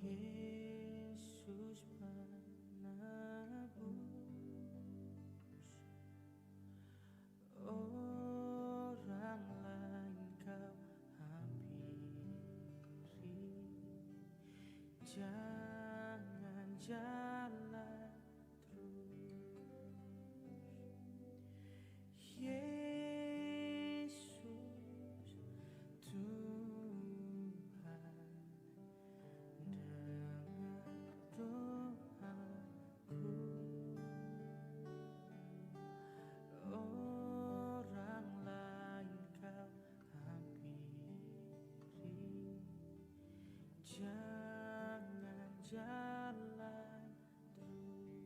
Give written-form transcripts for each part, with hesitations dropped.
Yesus penebus, orang lain kau hampiri, jangan jalan terus. Yesus Tuhan, dengar doaku. Orang lain kau hampiri, jangan jalan terus.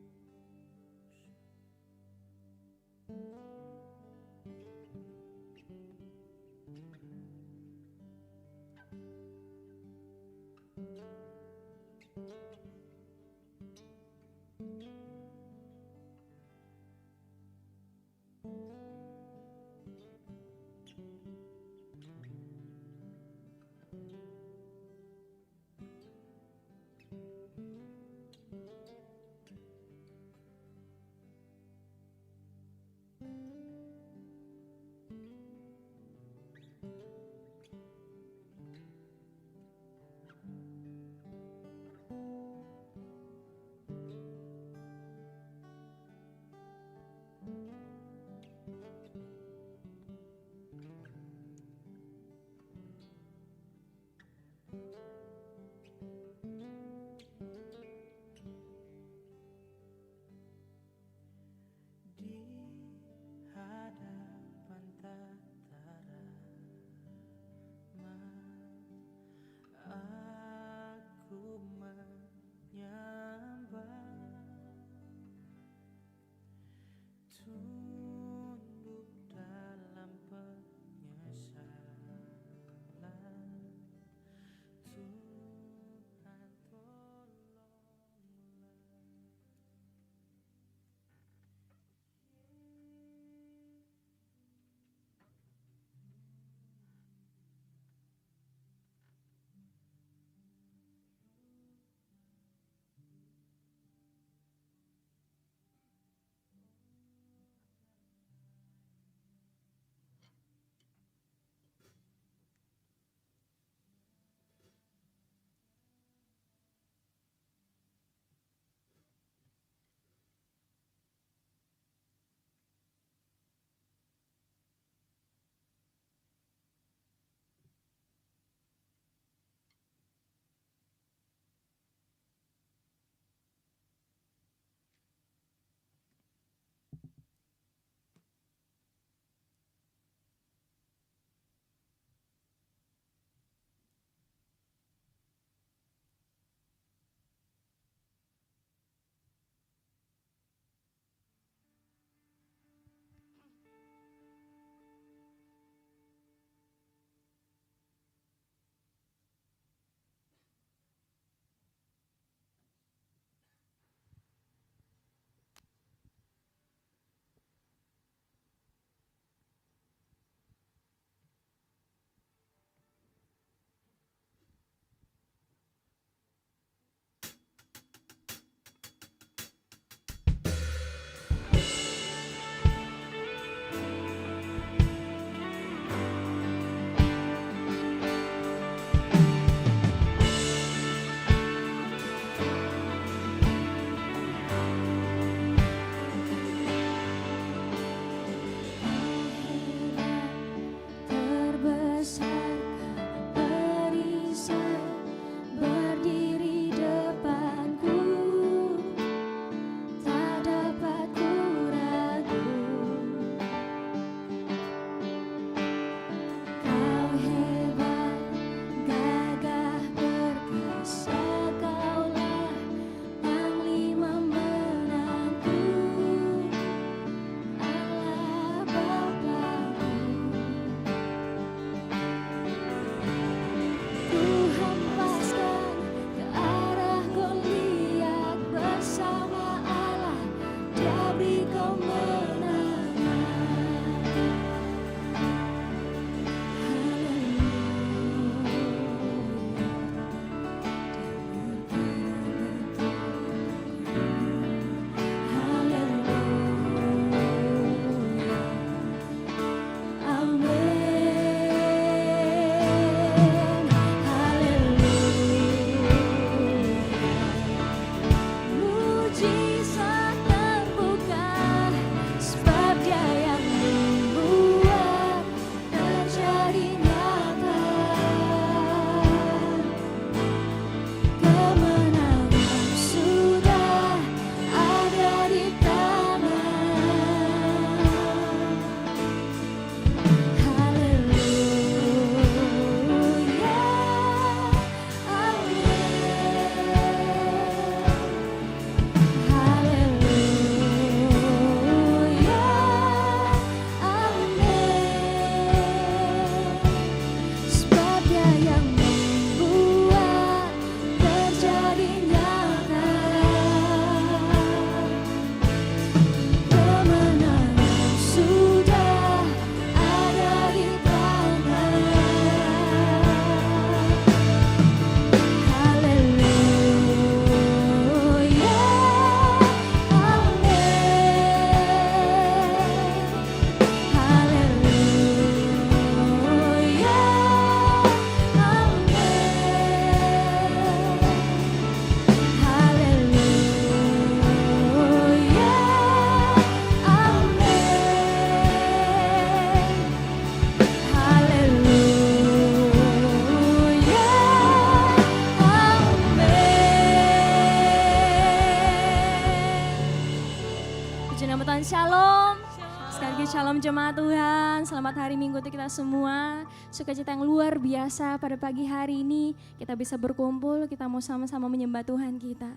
Shalom jemaat Tuhan, selamat hari Minggu untuk kita semua. Sukacita yang luar biasa pada pagi hari ini kita bisa berkumpul, kita mau sama-sama menyembah Tuhan kita.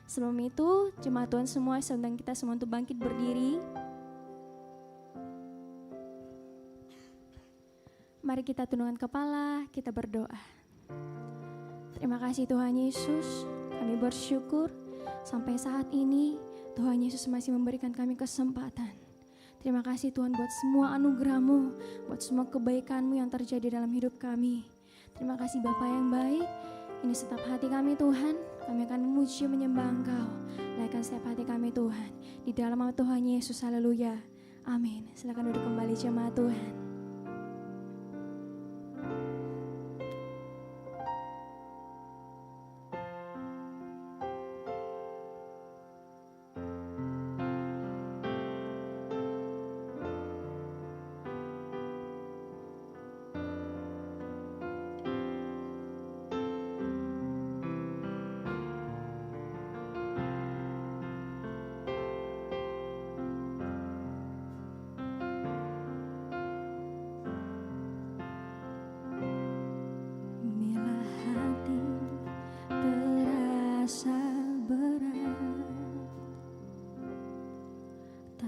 Sebelum itu, jemaat Tuhan semua, saya undang kita semua untuk bangkit berdiri. Mari kita tundukkan kepala, kita berdoa. Terima kasih Tuhan Yesus, kami bersyukur sampai saat ini Tuhan Yesus masih memberikan kami kesempatan. Terima kasih Tuhan buat semua anugerah-Mu, buat semua kebaikan-Mu yang terjadi dalam hidup kami. Terima kasih Bapa yang baik, ini setiap hati kami Tuhan, kami akan memuji menyembah Engkau. Layakan setiap hati kami Tuhan, di dalam nama Tuhan Yesus, haleluya, amin. Silakan duduk kembali jemaat Tuhan.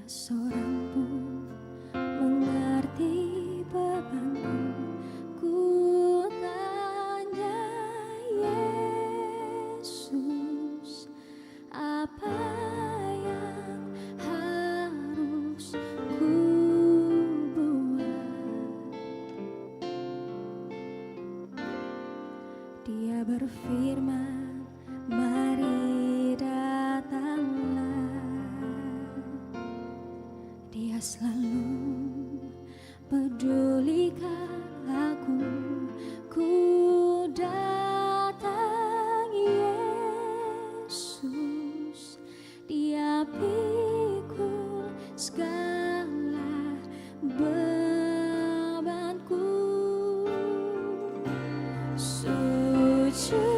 Seorang pun mengerti bebanku, ku tanya Yesus, apa yang harus ku buat? Dia berfirman, mari datanglah. Dia selalu pedulikan aku, ku datang Yesus. Dia pikul segala bebanku. Sujud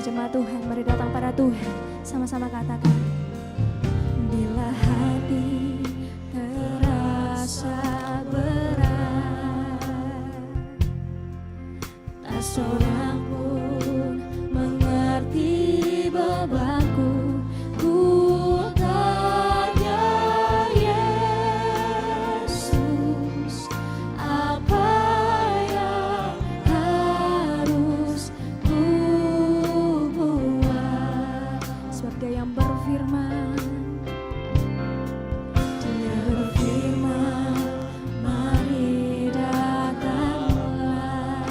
jemaat Tuhan, mari datang pada Tuhan, sama-sama katakan. Bila hati terasa berat, tak seorang pun mengerti bebanku, ku tanya Yesus, apa yang harus ku buat? Sebab Dia yang berfirman, Dia berfirman, mari datanglah.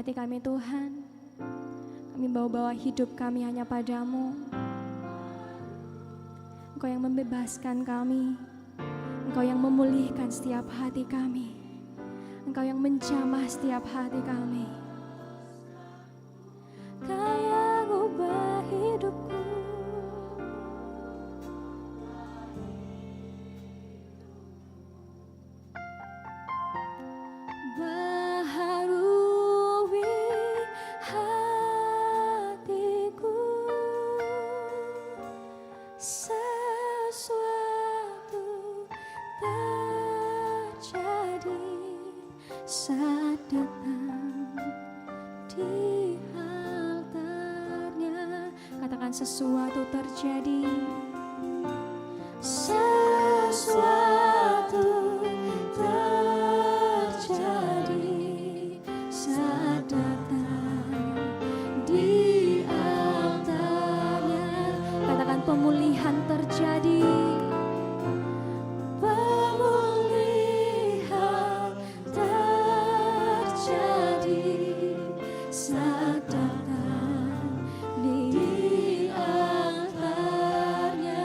Berkati kami Tuhan. Kami bawa hidup kami hanya padamu. Engkau yang membebaskan kami. Engkau yang memulihkan setiap hati kami. Engkau yang menjamah setiap hati kami. Kau yang ubah hidupku. Baharui hatiku, sesuatu terjadi saat datang di altarnya. Katakan sesuatu terjadi. Sesuatu terjadi saat datang di altarnya. Katakan pemulihan terjadi. Pemulihan terjadi saat datang di altarnya.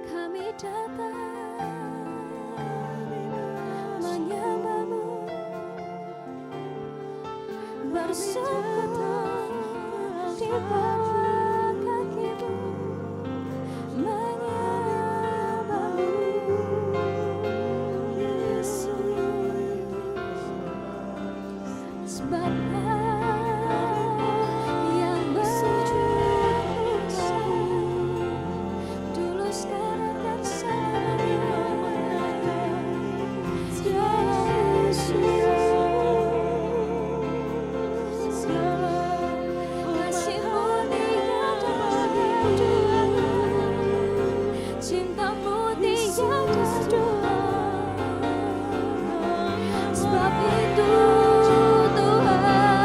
Kami datang menyembahmu, bersujud di bawah kakimu, menyembahmu Yesus. Sebab yang bersujud dulu, sekarang, dan selamanya. Yesus, kasih-Mu tiada dua, cinta-Mu tiada dua. Sebab itu Tuhan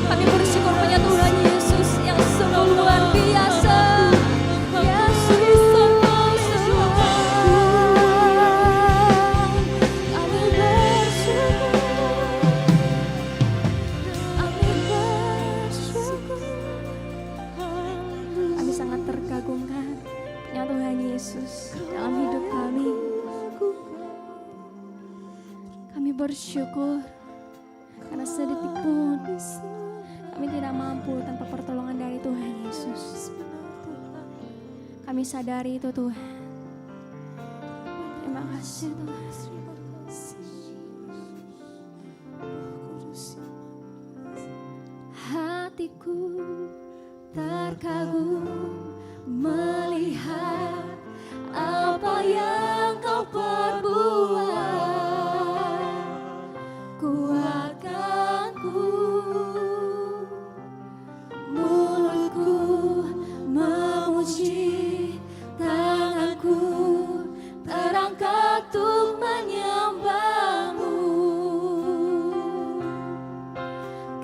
Kami bersyukur punya Tuhan Yesus yang sungguh luar biasa. Yesus, kami bersyukur. Kami sangat terkagumkan punya Tuhan Yesus dalam hidup kami. Kami bersyukur karena sedetik pun kami tidak mampu tanpa pertolongan dari Tuhan Yesus. Kami sadari itu Tuhan. Terima kasih Tuhan. Hatiku terkagum melihat apa yang kau perbuat. Kuatkanku, mulutku memuji, tanganku terangkat untuk menyembahmu.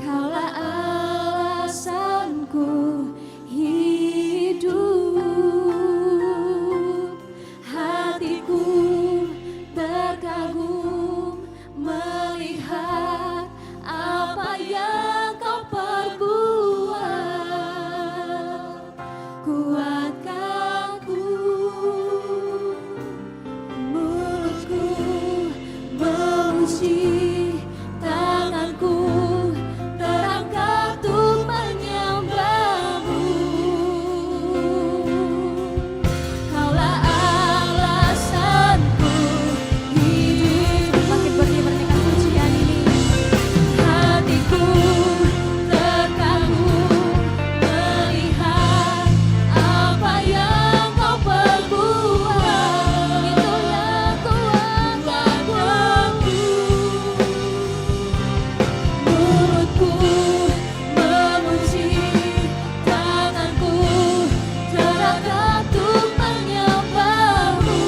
Kaulah alasanku hidup, hatiku terkagum melihat apa yang kau perbuat. Kuatkanku, mulutku memuji, tanganku terangkat untuk menyembahmu. Kaulah alasanku hidup. Makin berdiri berikan pujian ini. Hatiku terkagum melihat apa yang kau perbuat. Itu yang kuatkanku, mulutku memuji, tanganku terangkat untuk menyembahmu.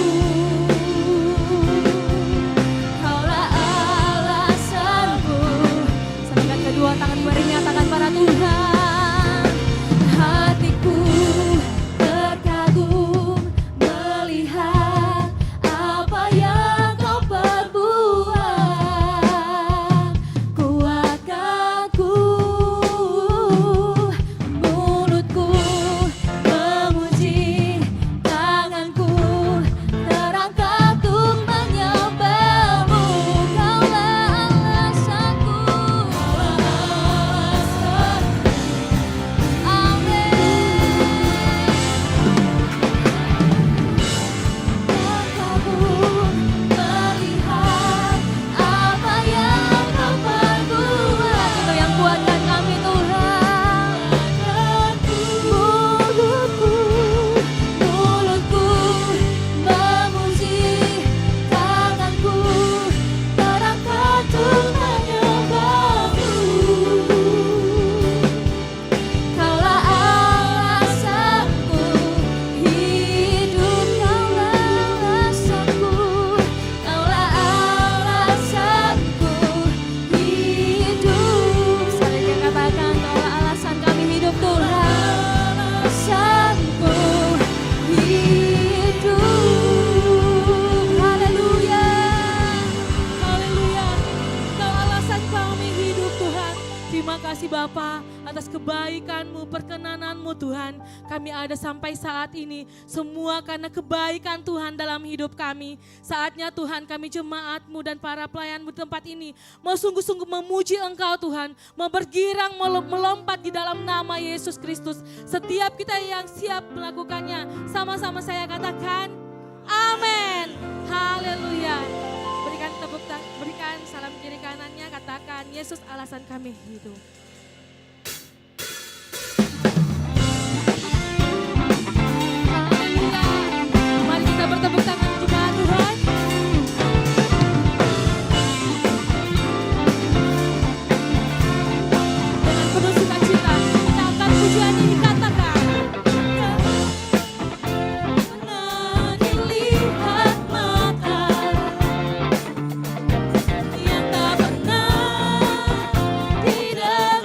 Kaulah alasanku. Sambilkan kedua tangan mari nyatakan para Tuhan. Hatiku terkagum melihat apa yang kau perbuat. Kuatkanku, mulutku memuji, tanganku terangkat untuk menyembahmu. Kaulah alasanku, amin. Terkagum melihat apa yang kau perbuat. Itu yang kuatkan kami Tuhan. Mulutku memuji, tanganku terangkat untuk menyembahmu. Kaulah alasanku hidup, kaulah alasanku, kaulah alasanku hidup. Sekali lagi katakan, kaulah alasan kami hidup Tuhan. Alasanku hidup. Haleluya, haleluya. Kau alasan kami hidup Tuhan. Terima kasih Bapa atas kebaikan-Mu, perkenanan-Mu Tuhan. Kami ada sampai saat ini. Semua karena kebaikan Tuhan dalam hidup kami. Saatnya Tuhan kami jemaat-Mu dan para pelayan-Mu di tempat ini mau sungguh-sungguh memuji Engkau Tuhan. Mau bergirang, melompat di dalam nama Yesus Kristus. Setiap kita yang siap melakukannya, sama-sama saya katakan amin. Haleluya. Berikan tepuk tangan, berikan salam kiri kanannya, katakan Yesus alasan kami hidup. Haleluya. Mari kita bertepuk tangan jemaat Tuhan. Dengan penuh sukacita kita akan pujian ini katakan. Pernah dilihat mata yang tak pernah didengar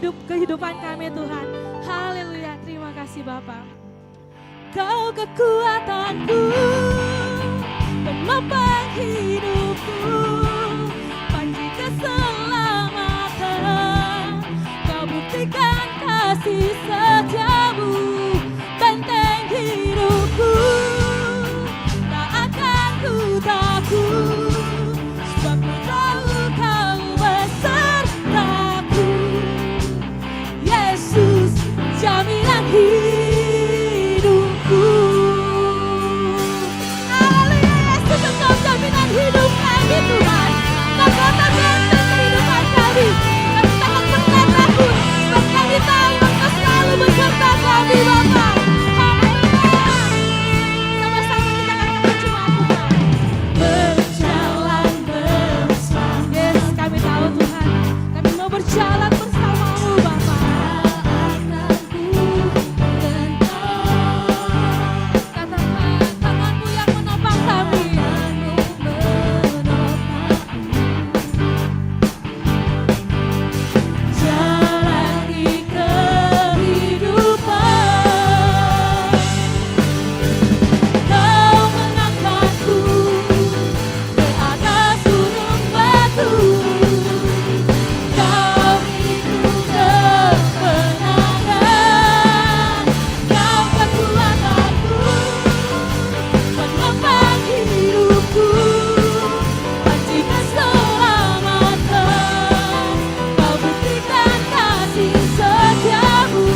kehidupan kami Tuhan. Haleluya, terima kasih Bapa. Kau kekuatanku, penopang hidupku, panji keselamatan. Kau buktikan kasih setiamu, benteng hidupku. Tak akan ku takut, sebab ku tahu kau besertaku. Yesus, jaminan hidupku. Haleluya, Yesus engkau jaminan hidup kami Tuhan. Engkau kota benteng kehidupan kami. Kami takkan pernah takut, sebab kami tahu engkau selalu beserta kami Bapa. Haleluya. Sama-sama kita akan berjumpa Tuhan. Berjalan bersama. Yes, kami tahu Tuhan. Kami mau berjalan bersamamu Bapa. Katakan tanganmu yang menopang kami. Jalani kehidupan, kau mengangkatku ke atas gunung batu. Kau itu kemenangan, kau kekuatanku, penopang hidupku, panji keselamatan. Kau buktikan kasih setiamu,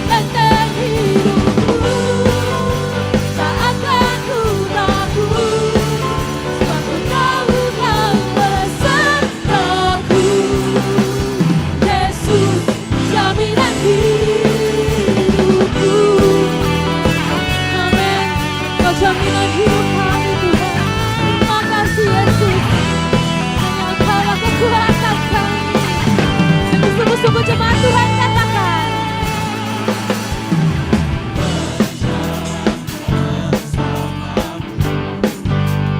benteng hidupku. Tak akan ku takut, sebab ku tahu kau besertaku. Yesus, jaminan hidupku. Amin. Kau jaminan hidup kami Tuhan. Terima kasih Yesus. Hanya Engkaulah kekuatan kami. Yang sungguh-sungguh jemaat Tuhan katakan.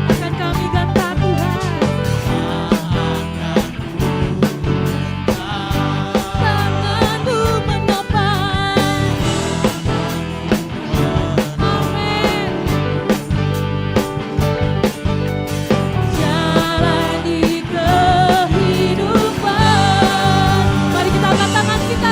Akan kami gantah Tuhan. Tanganmu menopang. Amin. Jalani kehidupan. Mari kita angkat tangan kita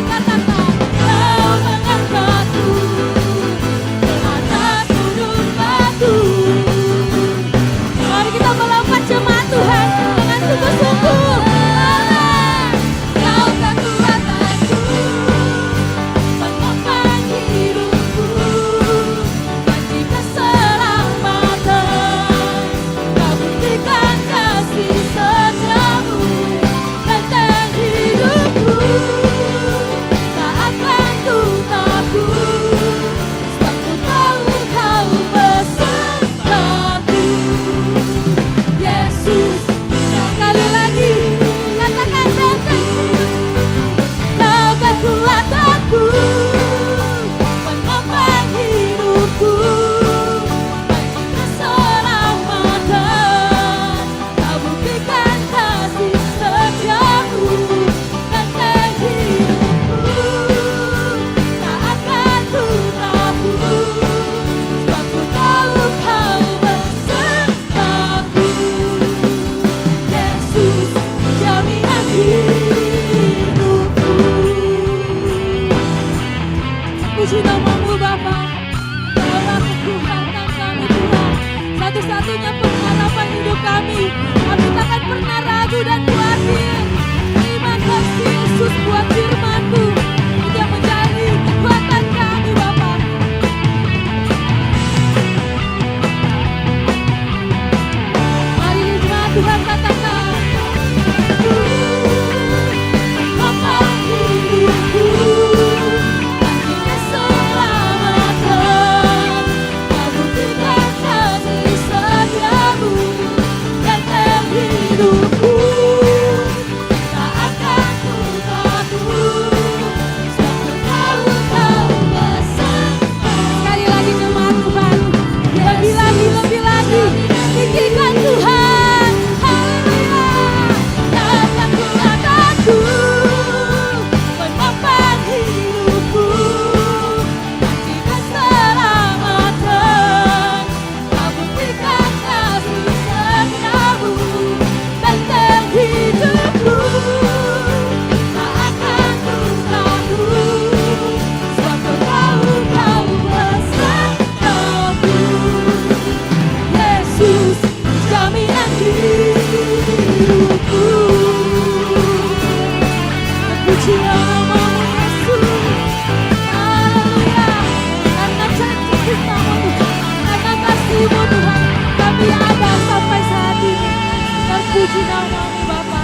puji nama-Mu Bapa.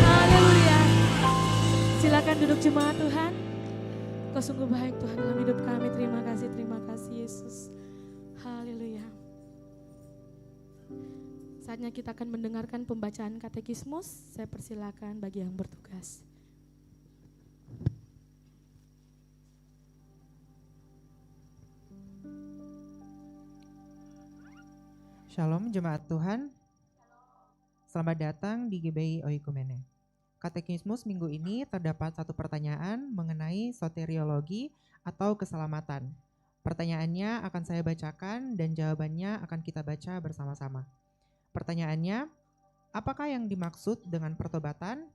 Haleluya. Silakan duduk jemaat Tuhan. Kau sungguh baik Tuhan dalam hidup kami. Terima kasih Yesus. Haleluya. Saatnya kita akan mendengarkan pembacaan katekismus. Saya persilakan bagi yang bertugas. Shalom jemaat Tuhan. Selamat datang di GBI Oikumene. Katekismus minggu ini terdapat satu pertanyaan mengenai soteriologi atau keselamatan. Pertanyaannya akan saya bacakan dan jawabannya akan kita baca bersama-sama. Pertanyaannya, apakah yang dimaksud dengan pertobatan?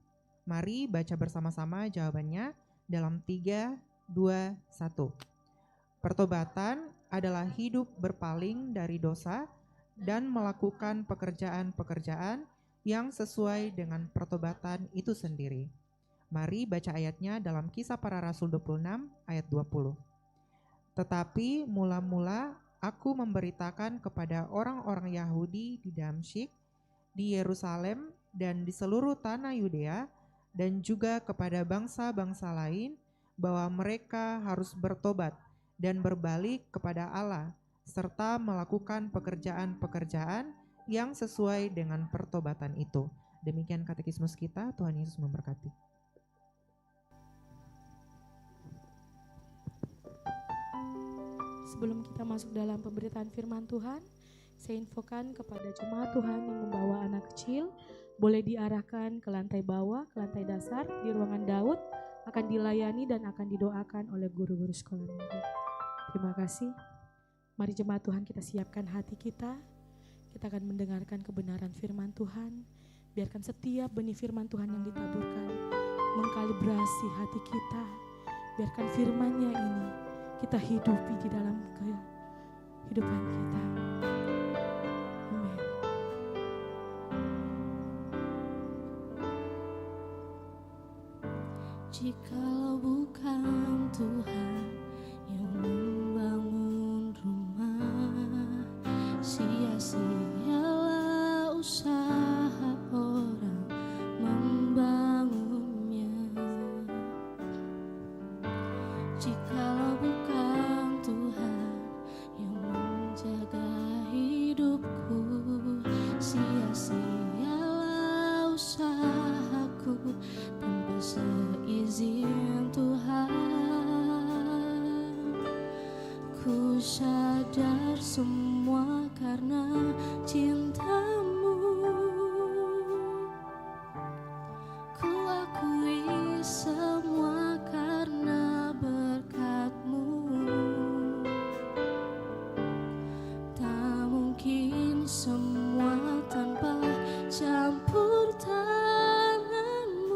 Mari baca bersama-sama jawabannya dalam 3, 2, 1. Pertobatan adalah hidup berpaling dari dosa dan melakukan pekerjaan-pekerjaan yang sesuai dengan pertobatan itu sendiri. Mari baca ayatnya dalam Kisah Para Rasul 26 ayat 20. Tetapi mula-mula aku memberitakan kepada orang-orang Yahudi di Damsyik, di Yerusalem, dan di seluruh tanah Yudea, dan juga kepada bangsa-bangsa lain, bahwa mereka harus bertobat dan berbalik kepada Allah, serta melakukan pekerjaan-pekerjaan yang sesuai dengan pertobatan itu. Demikian katekismus kita. Tuhan Yesus memberkati. Sebelum kita masuk dalam pemberitaan firman Tuhan, saya infokan kepada jemaat Tuhan yang membawa anak kecil, boleh diarahkan ke lantai bawah, ke lantai dasar di ruangan Daud, akan dilayani dan akan didoakan oleh guru-guru sekolah minggu. Terima kasih. Mari jemaat Tuhan kita siapkan hati kita. Kita akan mendengarkan kebenaran firman Tuhan. Biarkan setiap benih firman Tuhan yang ditaburkan mengkalibrasi hati kita. Biarkan firman-Nya ini kita hidupi di dalam kehidupan kita. Amin. Jikalau bukan Tuhan yang membangun rumah, sia-sialah usaha orang membangunnya. Jikalau bukan Tuhan yang menjaga hidupku, sia-sialah usahaku tanpa seizin Tuhan. Ku sadar semua karena cinta-Mu. Ku akui semua karena berkat-Mu. Tak mungkin semua tanpa campur tangan-Mu.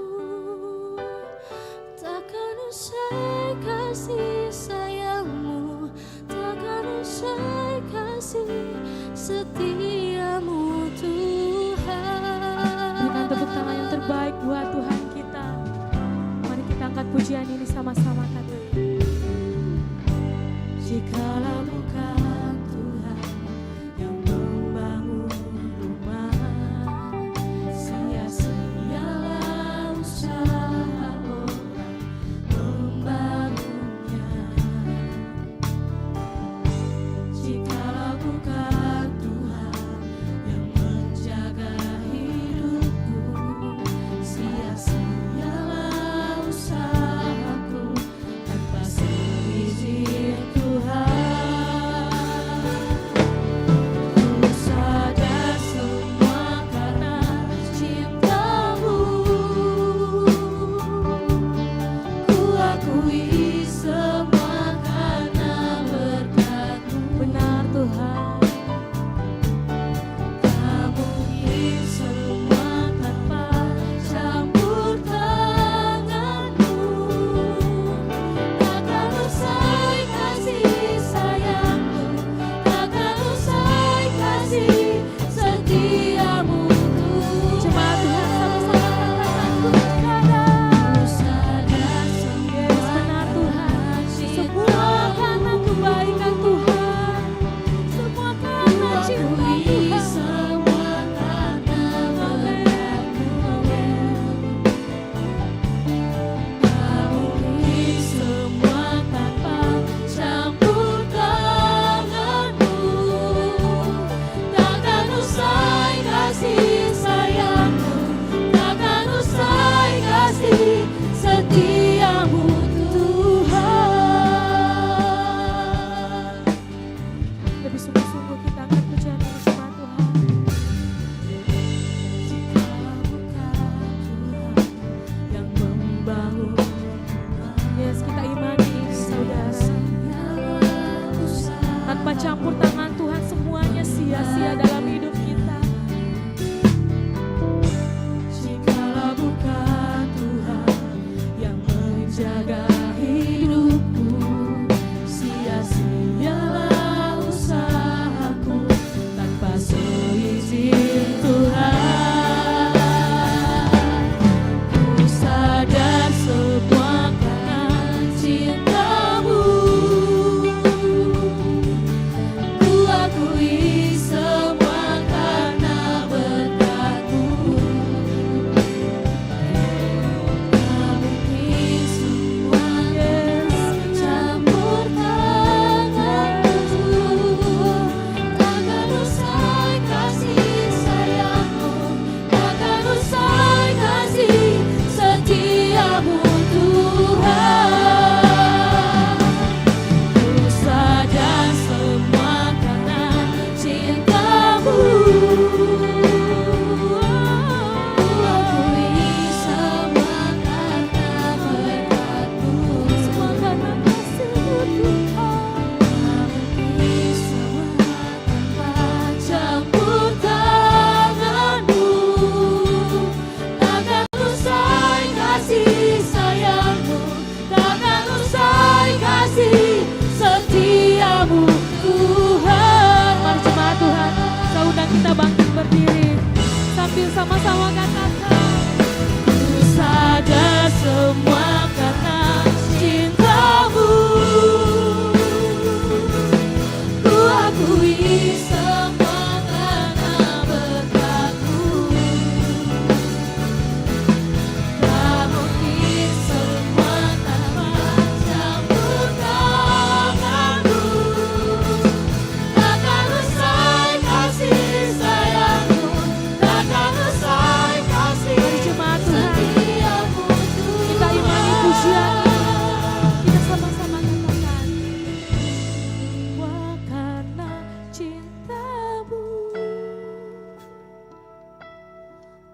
Takkan usai kasih sayang-Mu, takkan usai kasih setia-Mu Tuhan. Berikan tepuk tangan yang terbaik buat Tuhan kita. Mari kita angkat pujian ini sama-sama katakan. Jikalau bukan Tuhan yang membangun rumah, sia-sialah usaha orang membangunnya. Jikalau bukan Tuhan yang menjaga hidupku, sia-sialah usahaku tanpa seizin Tuhan. menjaga hidupku. Sia-sialah usahaku tanpa seizin Tuhan. Ku sadar semua karena cinta-Mu. Ku akui semua karena berkat-Mu. Tak mungkin semuanya campur tangan-Mu. Takkan usai kasih sayang-Mu, takkan usai kasih setia-Mu Tuhan. Ku sadar semua karena cinta-Mu. Ku akui semua karena berkat-Mu. Semua karena kasih-Mu Tuhan. Mengerti semua tanpa campur tangan-Mu. Takkan usai kasih sayang-Mu, takkan usai kasih setia-Mu Tuhan. Mari jemaat Tuhan, saya undang kita bangkit berdiri sambil sama-sama katakan, Ku sadar semua karena cinta-Mu. Ku akui semua karena berkat-Mu. Tak mungkin semua tanpa campur tangan-Mu. Takkan usai kasih sayang-Mu, takkan usai kasih mari jemaat Tuhan, setia-Mu kita imani pujian ini. Kita sama-sama katakan, Semua karena cinta-Mu.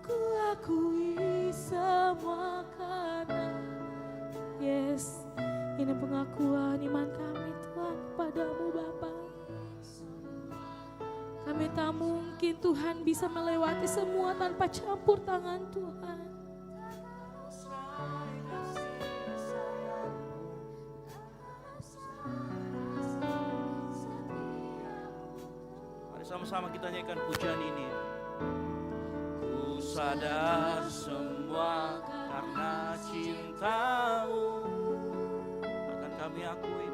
Ku akui semua karena. yes, ini pengakuan iman kami Tuhan kepadamu Bapa. Kami tak mungkin Tuhan bisa melewati semua tanpa campur tangan Tuhan. Mari sama-sama kita nyanyikan pujian ini. Ku sadar semua karena cinta-Mu. Akan kami akui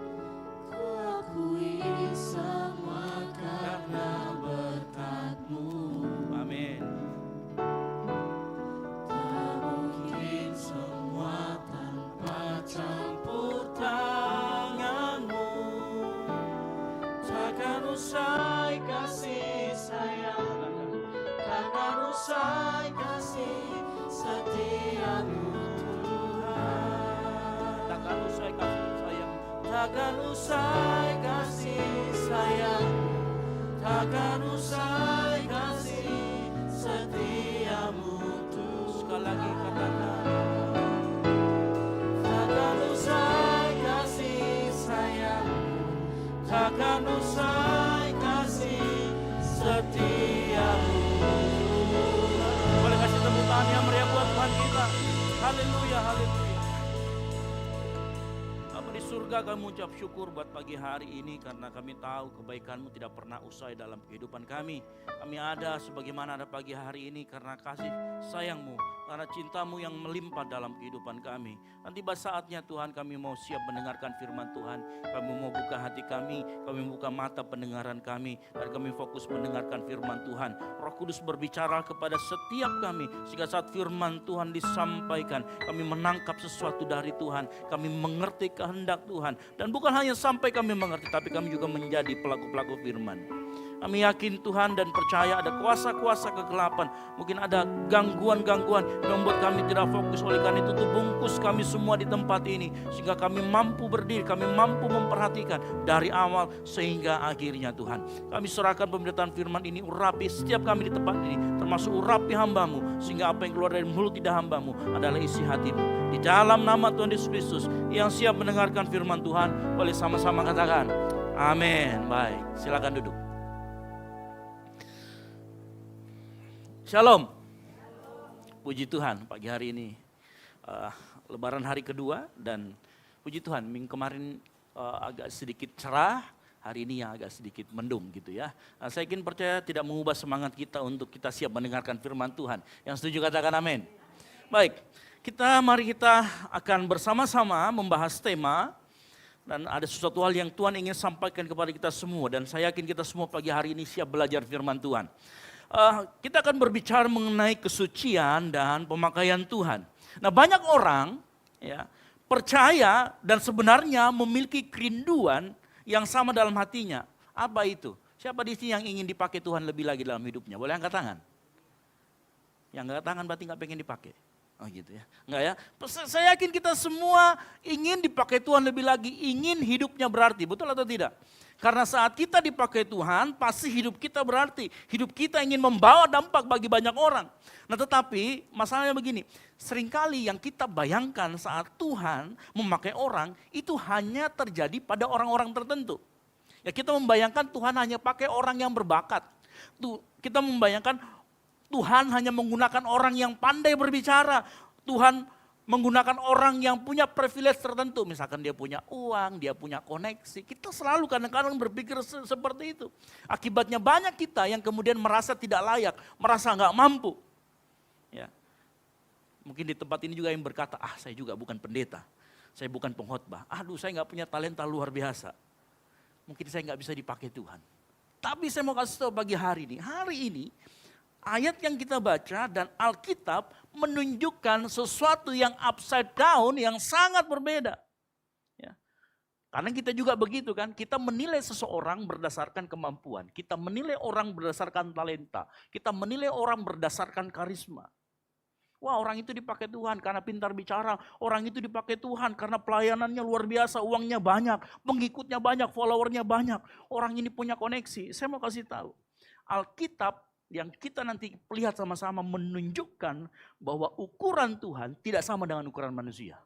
Ku akui semua karena berkat-Mu. amin. Tak mungkin semua tanpa campur Tangan-Mu takkan usai kasih sayang, takkan usai kasih setia-Mu Tuhan. Takkan usai kasih sayang, takkan usai kasih sayang, takkan usai kasih setia-Mu Tuhan. Sekali lagi katakan, takkan usai kasih sayang, takkan usai kasih setia-Mu. Boleh kasih tepuk tangan yang meriah buat Tuhan kita. Haleluya, haleluya. Bapa di surga, kami mengucap syukur buat pagi hari ini karena kami tahu kebaikan-Mu tidak pernah usai dalam kehidupan kami. Kami ada sebagaimana ada pagi hari ini karena kasih sayang-Mu, karena cinta-Mu yang melimpah dalam kehidupan kami. Nanti tiba saatnya Tuhan kami mau siap mendengarkan firman Tuhan. Kami mau buka hati kami buka mata pendengaran kami, dan kami fokus mendengarkan firman Tuhan. Roh Kudus berbicara kepada setiap kami, sehingga saat firman Tuhan disampaikan, kami menangkap sesuatu dari Tuhan. Kami mengerti kehendak Tuhan. Dan bukan hanya sampai kami mengerti, tapi kami juga menjadi pelaku-pelaku firman. Kami yakin Tuhan dan percaya ada kuasa-kuasa kegelapan. Mungkin ada gangguan-gangguan yang membuat kami tidak fokus. Oleh karena itu bungkus kami semua di tempat ini. Sehingga kami mampu berdiri, kami mampu memperhatikan dari awal sehingga akhirnya Tuhan. Kami serahkan pemberitaan firman ini, urapi setiap kami di tempat ini. Termasuk urapi hamba-Mu. Sehingga apa yang keluar dari mulut tidak hamba-Mu adalah isi hati-Mu. Di dalam nama Tuhan Yesus Kristus yang siap mendengarkan firman Tuhan, boleh sama-sama katakan amin. Baik, silakan duduk. Shalom. Puji Tuhan, pagi hari ini Lebaran hari kedua dan puji Tuhan minggu kemarin agak sedikit cerah, hari ini yang agak sedikit mendung gitu ya. Nah, saya ingin percaya tidak mengubah semangat kita untuk kita siap mendengarkan firman Tuhan. Yang setuju katakan amin. Baik, mari kita akan bersama-sama membahas tema dan ada sesuatu hal yang Tuhan ingin sampaikan kepada kita semua dan saya yakin kita semua pagi hari ini siap belajar firman Tuhan. Kita akan berbicara mengenai kesucian dan pemakaian Tuhan. Nah, banyak orang ya percaya dan sebenarnya memiliki kerinduan yang sama dalam hatinya. Apa itu? Siapa di sini yang ingin dipakai Tuhan lebih lagi dalam hidupnya? Boleh angkat tangan? Yang angkat tangan berarti nggak pengen dipakai. Oh gitu ya. Enggak ya. Saya yakin kita semua ingin dipakai Tuhan lebih lagi. Ingin hidupnya berarti. Betul atau tidak? Karena saat kita dipakai Tuhan, pasti hidup kita berarti. Hidup kita ingin membawa dampak bagi banyak orang. Nah tetapi masalahnya begini, seringkali yang kita bayangkan saat Tuhan memakai orang, itu hanya terjadi pada orang-orang tertentu. Ya kita membayangkan Tuhan hanya pakai orang yang berbakat. Kita membayangkan Tuhan hanya menggunakan orang yang pandai berbicara. Tuhan menggunakan orang yang punya privilege tertentu. Misalkan dia punya uang, dia punya koneksi. Kita selalu kadang-kadang berpikir seperti itu. Akibatnya banyak kita yang kemudian merasa tidak layak, merasa nggak mampu. Ya. Mungkin di tempat ini juga yang berkata, saya juga bukan pendeta. Saya bukan pengkhotbah. Aduh saya nggak punya talenta luar biasa. Mungkin saya nggak bisa dipakai Tuhan. Tapi saya mau kasih tahu pagi hari ini, ayat yang kita baca dan Alkitab menunjukkan sesuatu yang upside down yang sangat berbeda. Ya. Karena kita juga begitu kan, kita menilai seseorang berdasarkan kemampuan. Kita menilai orang berdasarkan talenta. Kita menilai orang berdasarkan karisma. Wah orang itu dipakai Tuhan karena pintar bicara. Orang itu dipakai Tuhan karena pelayanannya luar biasa, uangnya banyak, pengikutnya banyak, followernya banyak. Orang ini punya koneksi. Saya mau kasih tahu, Alkitab yang kita nanti lihat sama-sama menunjukkan bahwa ukuran Tuhan tidak sama dengan ukuran manusia.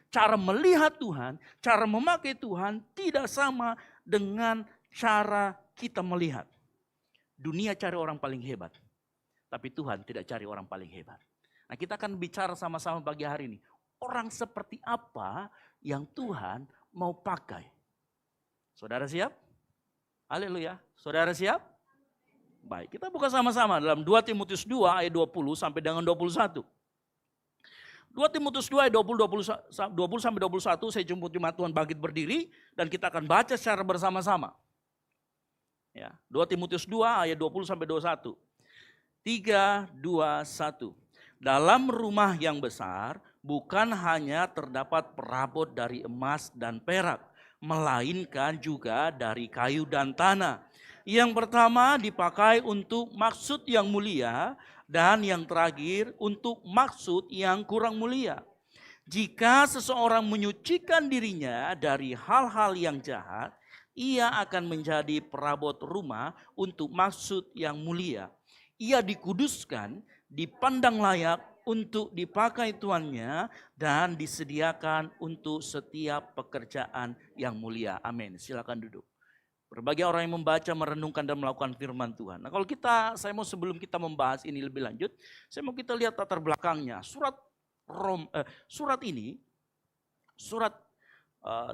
Cara melihat Tuhan, cara memakai Tuhan tidak sama dengan cara kita melihat. Dunia cari orang paling hebat, tapi Tuhan tidak cari orang paling hebat. Nah kita akan bicara sama-sama pagi hari ini. Orang seperti apa yang Tuhan mau pakai? Saudara siap? Haleluya. Saudara siap? Baik, kita buka sama-sama dalam 2 Timotius 2 ayat 20 sampai dengan 21. 2 Timotius 2 ayat 20 sampai 21, saya jemput jemaat Tuhan bangkit berdiri dan kita akan baca secara bersama-sama. Ya, 2 Timotius 2 ayat 20 sampai 21. 3, 2, 1. Dalam rumah yang besar bukan hanya terdapat perabot dari emas dan perak, melainkan juga dari kayu dan tanah. Yang pertama dipakai untuk maksud yang mulia dan yang terakhir untuk maksud yang kurang mulia. Jika seseorang menyucikan dirinya dari hal-hal yang jahat, ia akan menjadi perabot rumah untuk maksud yang mulia. Ia dikuduskan, dipandang layak untuk dipakai tuannya dan disediakan untuk setiap pekerjaan yang mulia. Amin. Silakan duduk. Berbagai orang yang membaca, merenungkan dan melakukan firman Tuhan. Nah kalau saya mau sebelum kita membahas ini lebih lanjut, saya mau kita lihat latar belakangnya. Surat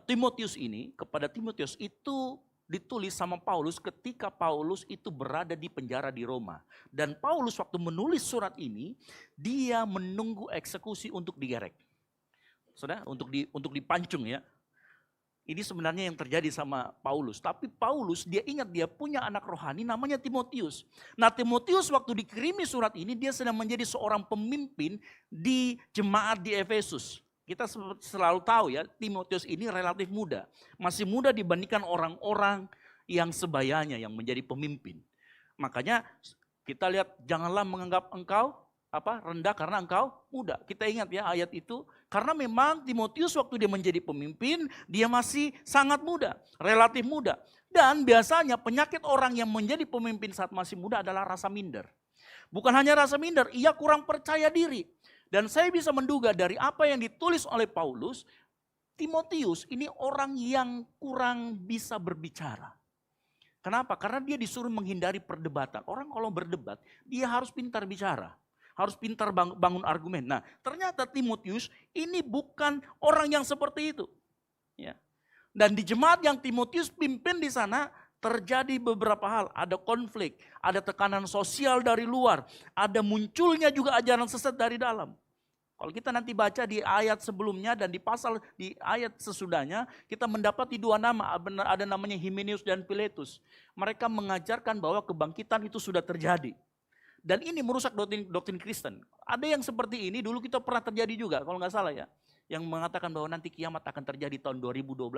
Timotius ini kepada Timotius itu ditulis sama Paulus ketika Paulus itu berada di penjara di Roma. Dan Paulus waktu menulis surat ini, dia menunggu eksekusi untuk digerek. Saudara, untuk dipancung ya. Ini sebenarnya yang terjadi sama Paulus. Tapi Paulus dia ingat dia punya anak rohani namanya Timotius. Nah Timotius waktu dikirimi surat ini dia sedang menjadi seorang pemimpin di jemaat di Efesus. Kita selalu tahu ya Timotius ini relatif muda. Masih muda dibandingkan orang-orang yang sebayanya yang menjadi pemimpin. Makanya kita lihat janganlah menganggap engkau rendah karena engkau muda. Kita ingat ya ayat itu. Karena memang Timotius waktu dia menjadi pemimpin, dia masih sangat muda, relatif muda. Dan biasanya penyakit orang yang menjadi pemimpin saat masih muda adalah rasa minder. Bukan hanya rasa minder, ia kurang percaya diri. Dan saya bisa menduga dari apa yang ditulis oleh Paulus, Timotius ini orang yang kurang bisa berbicara. Kenapa? Karena dia disuruh menghindari perdebatan. Orang kalau berdebat, dia harus pintar bicara. harus pintar bangun argumen. Nah, ternyata Timotius ini bukan orang yang seperti itu. Ya. Dan di jemaat yang Timotius pimpin di sana terjadi beberapa hal. Ada konflik, ada tekanan sosial dari luar, ada munculnya juga ajaran sesat dari dalam. Kalau kita nanti baca di ayat sebelumnya dan di ayat sesudahnya, kita mendapati dua nama, ada namanya Hymenaeus dan Philetus. Mereka mengajarkan bahwa kebangkitan itu sudah terjadi. Dan ini merusak doktrin Kristen. Ada yang seperti ini dulu kita pernah terjadi juga, kalau nggak salah ya. Yang mengatakan bahwa nanti kiamat akan terjadi tahun 2012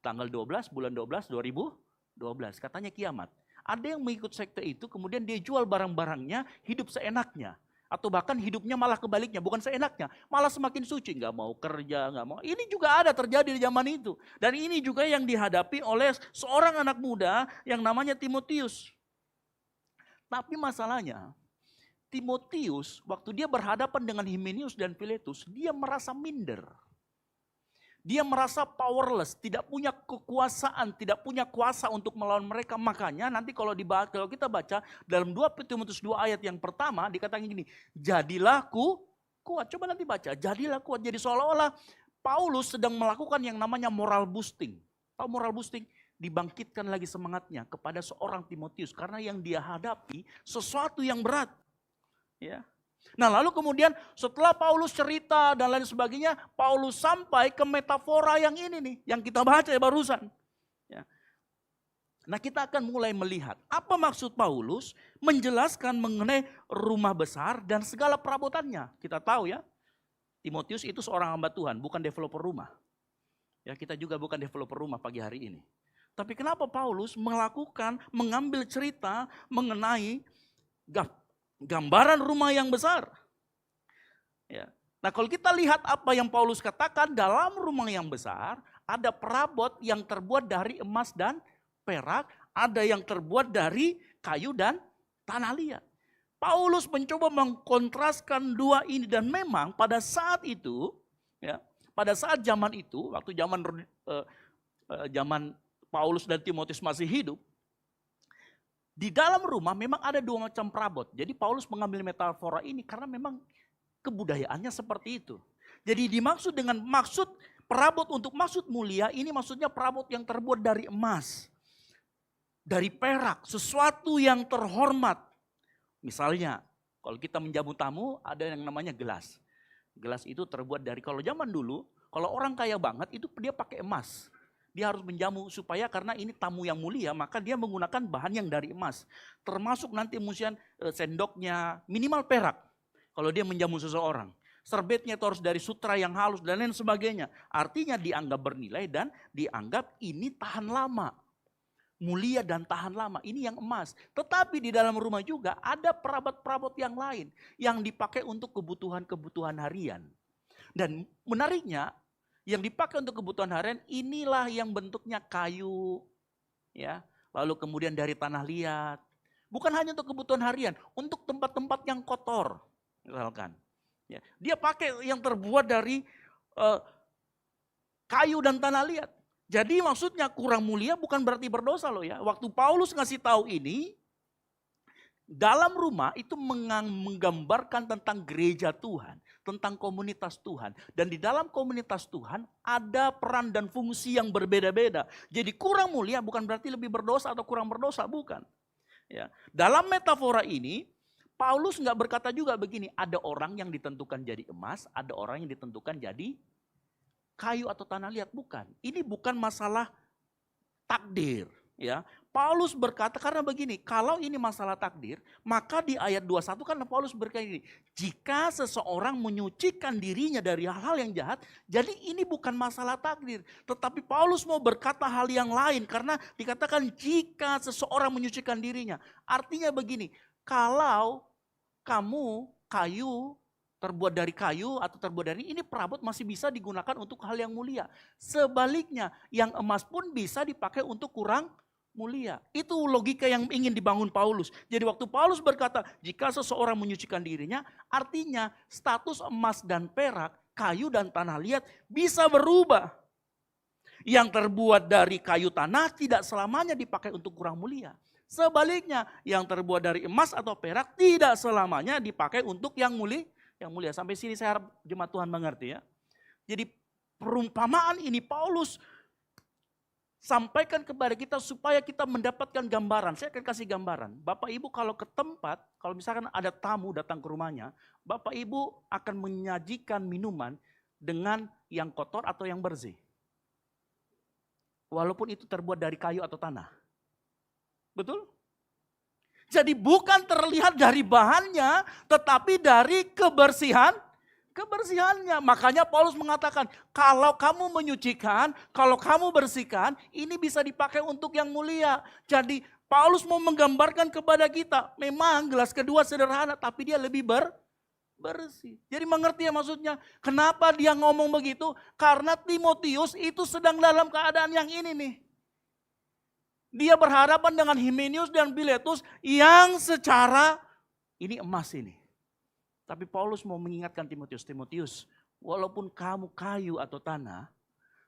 tanggal 12 bulan 12 2012. Katanya kiamat. Ada yang mengikut sekte itu kemudian dia jual barang-barangnya, hidup seenaknya. Atau bahkan hidupnya malah kebaliknya, bukan seenaknya. Malah semakin suci, nggak mau kerja, nggak mau. Ini juga ada terjadi di zaman itu. Dan ini juga yang dihadapi oleh seorang anak muda yang namanya Timotius. Tapi masalahnya, Timotius waktu dia berhadapan dengan Hymenaeus dan Philetus, dia merasa minder. Dia merasa powerless, tidak punya kekuasaan, tidak punya kuasa untuk melawan mereka. Makanya nanti kalau kita baca dalam 2 Timotius 2 ayat yang pertama dikatakan gini, jadilah kuat. Coba nanti baca, jadilah kuat. Jadi seolah-olah Paulus sedang melakukan yang namanya moral boosting. Tahu moral boosting? Dibangkitkan lagi semangatnya kepada seorang Timotius karena yang dia hadapi sesuatu yang berat. Ya. Nah, lalu kemudian setelah Paulus cerita dan lain sebagainya, Paulus sampai ke metafora yang ini nih, yang kita baca ya barusan. Ya. Nah, kita akan mulai melihat apa maksud Paulus menjelaskan mengenai rumah besar dan segala perabotannya. Kita tahu ya, Timotius itu seorang hamba Tuhan, bukan developer rumah. Ya, kita juga bukan developer rumah pagi hari ini. Tapi kenapa Paulus mengambil cerita mengenai gambaran rumah yang besar? Ya. Nah, kalau kita lihat apa yang Paulus katakan, dalam rumah yang besar ada perabot yang terbuat dari emas dan perak, ada yang terbuat dari kayu dan tanah liat. Paulus mencoba mengkontraskan dua ini dan memang pada saat itu, ya, pada saat zaman itu, waktu zaman Paulus dan Timotius masih hidup, di dalam rumah memang ada dua macam perabot. Jadi Paulus mengambil metafora ini karena memang kebudayaannya seperti itu. Jadi dimaksud dengan maksud perabot untuk maksud mulia, ini maksudnya perabot yang terbuat dari emas, dari perak, sesuatu yang terhormat. Misalnya kalau kita menjamu tamu ada yang namanya gelas. Gelas itu terbuat dari, kalau zaman dulu, kalau orang kaya banget itu dia pakai emas. Dia harus menjamu supaya karena ini tamu yang mulia, maka dia menggunakan bahan yang dari emas. Termasuk nanti musian sendoknya minimal perak kalau dia menjamu seseorang. Serbetnya itu harus dari sutra yang halus dan lain sebagainya. Artinya dianggap bernilai dan dianggap ini tahan lama. Mulia dan tahan lama, ini yang emas. Tetapi di dalam rumah juga ada perabot-perabot yang lain yang dipakai untuk kebutuhan-kebutuhan harian. Dan menariknya, yang dipakai untuk kebutuhan harian inilah yang bentuknya kayu, ya, lalu kemudian dari tanah liat. Bukan hanya untuk kebutuhan harian, untuk tempat-tempat yang kotor, misalkan. Ya, dia pakai yang terbuat dari kayu dan tanah liat. Jadi maksudnya kurang mulia bukan berarti berdosa loh ya. Waktu Paulus ngasih tahu ini, dalam rumah itu menggambarkan tentang gereja Tuhan, tentang komunitas Tuhan. Dan di dalam komunitas Tuhan ada peran dan fungsi yang berbeda-beda. Jadi kurang mulia bukan berarti lebih berdosa atau kurang berdosa, bukan. Ya. Dalam metafora ini, Paulus nggak berkata juga begini, ada orang yang ditentukan jadi emas, ada orang yang ditentukan jadi kayu atau tanah liat, bukan. Ini bukan masalah takdir. Ya, Paulus berkata karena begini, kalau ini masalah takdir, maka di ayat 21 kan Paulus berkata ini, jika seseorang menyucikan dirinya dari hal-hal yang jahat, jadi ini bukan masalah takdir. Tetapi Paulus mau berkata hal yang lain karena dikatakan jika seseorang menyucikan dirinya. Artinya begini, kalau kamu terbuat dari kayu atau terbuat dari ini perabot masih bisa digunakan untuk hal yang mulia. Sebaliknya, yang emas pun bisa dipakai untuk kurang mulia. Itu logika yang ingin dibangun Paulus. Jadi waktu Paulus berkata, jika seseorang menyucikan dirinya, artinya status emas dan perak, kayu dan tanah liat bisa berubah. Yang terbuat dari kayu tanah tidak selamanya dipakai untuk kurang mulia. Sebaliknya, yang terbuat dari emas atau perak tidak selamanya dipakai untuk yang mulia. Sampai sini saya harap jemaat Tuhan mengerti ya. Jadi perumpamaan ini Paulus sampaikan kepada kita supaya kita mendapatkan gambaran. Saya akan kasih gambaran. Bapak Ibu kalau ke tempat, kalau misalkan ada tamu datang ke rumahnya, Bapak Ibu akan menyajikan minuman dengan yang kotor atau yang bersih. Walaupun itu terbuat dari kayu atau tanah. Betul? Jadi bukan terlihat dari bahannya, tetapi dari kebersihannya. Makanya Paulus mengatakan, kalau kamu menyucikan, kalau kamu bersihkan, ini bisa dipakai untuk yang mulia. Jadi Paulus mau menggambarkan kepada kita, memang gelas kedua sederhana, tapi dia lebih bersih. Jadi mengerti ya maksudnya, kenapa dia ngomong begitu? Karena Timotius itu sedang dalam keadaan yang ini nih. Dia berhadapan dengan Himenius dan Miletus yang secara ini emas ini. Tapi Paulus mau mengingatkan Timotius, walaupun kamu kayu atau tanah,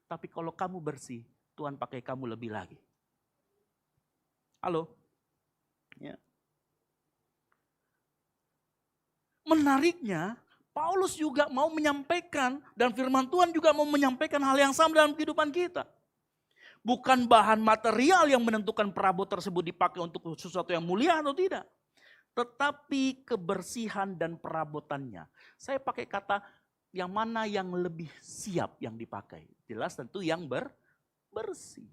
tapi kalau kamu bersih, Tuhan pakai kamu lebih lagi. Halo? Ya. Menariknya, Paulus juga mau menyampaikan dan firman Tuhan juga mau menyampaikan hal yang sama dalam kehidupan kita. Bukan bahan material yang menentukan perabot tersebut dipakai untuk sesuatu yang mulia atau tidak. Tetapi kebersihan dan perabotannya. Saya pakai kata yang mana yang lebih siap yang dipakai. Jelas tentu yang bersih.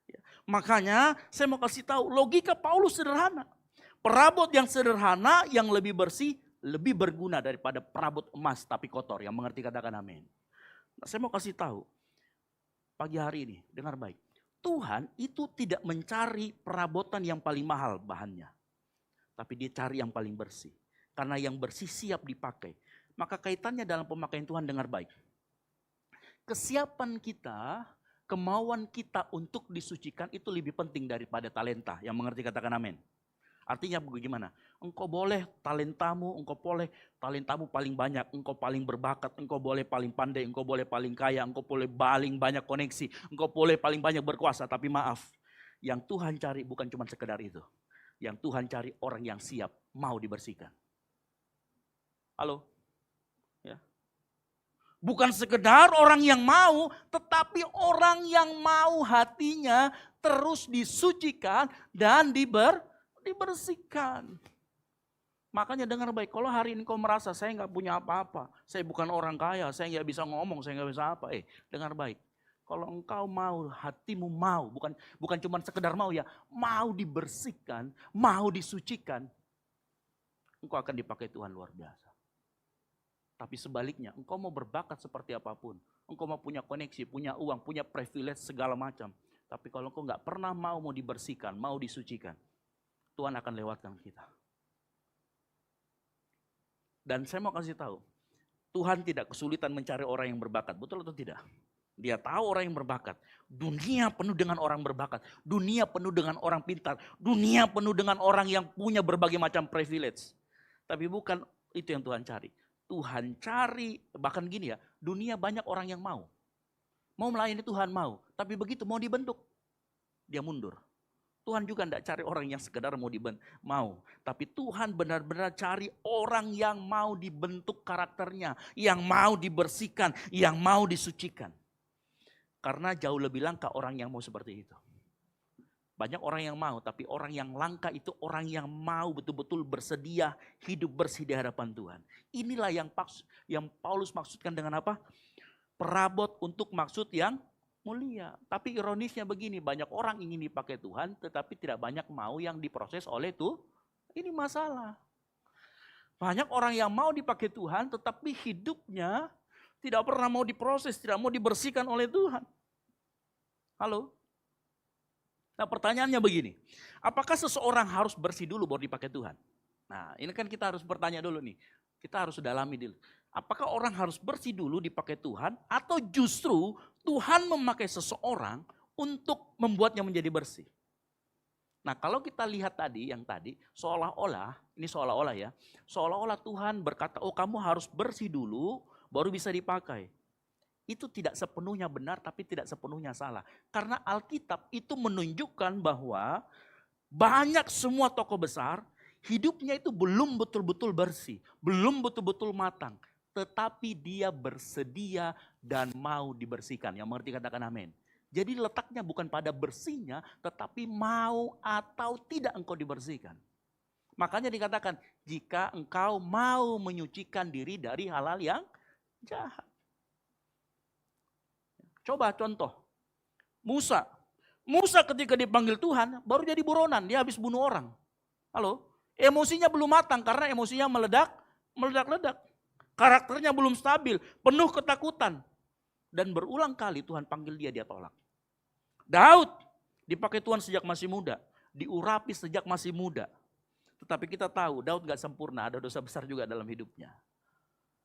Ya. Makanya saya mau kasih tahu logika Paulus sederhana. Perabot yang sederhana yang lebih bersih lebih berguna daripada perabot emas tapi kotor. Yang mengerti katakan amin. Nah, saya mau kasih tahu. Pagi hari ini, dengar baik. Tuhan itu tidak mencari perabotan yang paling mahal bahannya. Tapi dia cari yang paling bersih. Karena yang bersih siap dipakai. Maka kaitannya dalam pemakaian Tuhan dengar baik. Kesiapan kita, kemauan kita untuk disucikan itu lebih penting daripada talenta. Yang mengerti katakan amin. Artinya bagaimana? Engkau boleh talentamu paling banyak, engkau paling berbakat, engkau boleh paling pandai, engkau boleh paling kaya, engkau boleh paling banyak koneksi, engkau boleh paling banyak berkuasa. Tapi maaf, yang Tuhan cari bukan cuma sekedar itu. Yang Tuhan cari orang yang siap, mau dibersihkan. Halo? Ya. Bukan sekedar orang yang mau, tetapi orang yang mau hatinya terus disucikan dan dibersihkan. Makanya dengar baik, kalau hari ini kau merasa saya nggak punya apa-apa, saya bukan orang kaya, saya nggak bisa ngomong, saya nggak bisa apa. Dengar baik, kalau engkau mau, hatimu mau, bukan cuma sekedar mau ya, mau dibersihkan, mau disucikan, engkau akan dipakai Tuhan luar biasa. Tapi sebaliknya, engkau mau berbakat seperti apapun, engkau mau punya koneksi, punya uang, punya privilege segala macam. Tapi kalau engkau nggak pernah mau dibersihkan, mau disucikan, Tuhan akan lewatkan kita. Dan saya mau kasih tahu, Tuhan tidak kesulitan mencari orang yang berbakat, betul atau tidak? Dia tahu orang yang berbakat. Dunia penuh dengan orang berbakat, dunia penuh dengan orang pintar, dunia penuh dengan orang yang punya berbagai macam privilege. Tapi bukan itu yang Tuhan cari. Tuhan cari, bahkan gini ya, dunia banyak orang yang mau melayani Tuhan mau, tapi begitu mau dibentuk, dia mundur. Tuhan juga tidak cari orang yang sekedar mau. Tapi Tuhan benar-benar cari orang yang mau dibentuk karakternya. Yang mau dibersihkan, yang mau disucikan. Karena jauh lebih langka orang yang mau seperti itu. Banyak orang yang mau, tapi orang yang langka itu orang yang mau betul-betul bersedia hidup bersih di hadapan Tuhan. Inilah yang Paulus maksudkan dengan apa? Perabot untuk maksud yang mulia. Tapi ironisnya begini, banyak orang ingin dipakai Tuhan tetapi tidak banyak mau yang diproses oleh Tuhan. Ini masalah. Banyak orang yang mau dipakai Tuhan tetapi hidupnya tidak pernah mau diproses, tidak mau dibersihkan oleh Tuhan. Halo? Nah pertanyaannya begini, apakah seseorang harus bersih dulu baru dipakai Tuhan? Nah ini kan kita harus bertanya dulu nih, kita harus dalami dulu. Apakah orang harus bersih dulu dipakai Tuhan atau justru Tuhan memakai seseorang untuk membuatnya menjadi bersih? Nah kalau kita lihat tadi, seolah-olah Tuhan berkata, oh kamu harus bersih dulu baru bisa dipakai. Itu tidak sepenuhnya benar tapi tidak sepenuhnya salah. Karena Alkitab itu menunjukkan bahwa banyak semua tokoh besar, hidupnya itu belum betul-betul bersih, belum betul-betul matang. Tetapi dia bersedia dan mau dibersihkan. Yang mengerti katakan amin. Jadi letaknya bukan pada bersihnya, tetapi mau atau tidak engkau dibersihkan. Makanya dikatakan, jika engkau mau menyucikan diri dari hal-hal yang jahat. Coba contoh, Musa ketika dipanggil Tuhan, baru jadi buronan, dia habis bunuh orang. Halo? Emosinya belum matang karena emosinya meledak-ledak. Karakternya belum stabil, penuh ketakutan. Dan berulang kali Tuhan panggil dia tolak. Daud dipakai Tuhan sejak masih muda, diurapi sejak masih muda. Tetapi kita tahu Daud gak sempurna, ada dosa besar juga dalam hidupnya.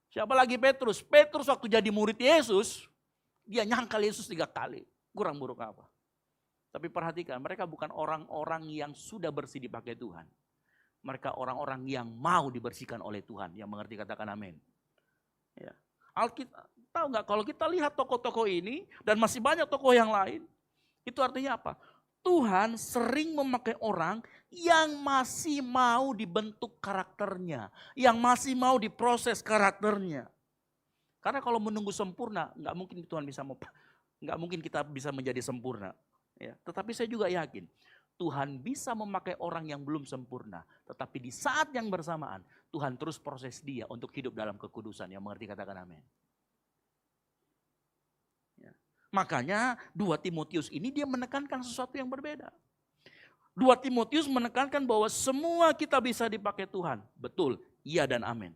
Siapa lagi Petrus? Petrus waktu jadi murid Yesus, dia nyangkal Yesus 3 kali. Kurang buruk apa? Tapi perhatikan, mereka bukan orang-orang yang sudah bersih dipakai Tuhan. Mereka orang-orang yang mau dibersihkan oleh Tuhan. Yang mengerti katakan amin. Ya. Alkitab, tahu nggak kalau kita lihat tokoh-tokoh ini dan masih banyak tokoh yang lain, itu artinya apa? Tuhan sering memakai orang yang masih mau dibentuk karakternya, yang masih mau diproses karakternya. Karena kalau menunggu sempurna, nggak mungkin kita bisa menjadi sempurna. Ya, tetapi saya juga yakin Tuhan bisa memakai orang yang belum sempurna, tetapi di saat yang bersamaan Tuhan terus proses dia untuk hidup dalam kekudusan. Yang mengerti katakan amin. Ya. Makanya 2 Timotius ini dia menekankan sesuatu yang berbeda. 2 Timotius menekankan bahwa semua kita bisa dipakai Tuhan. Betul, iya dan amin.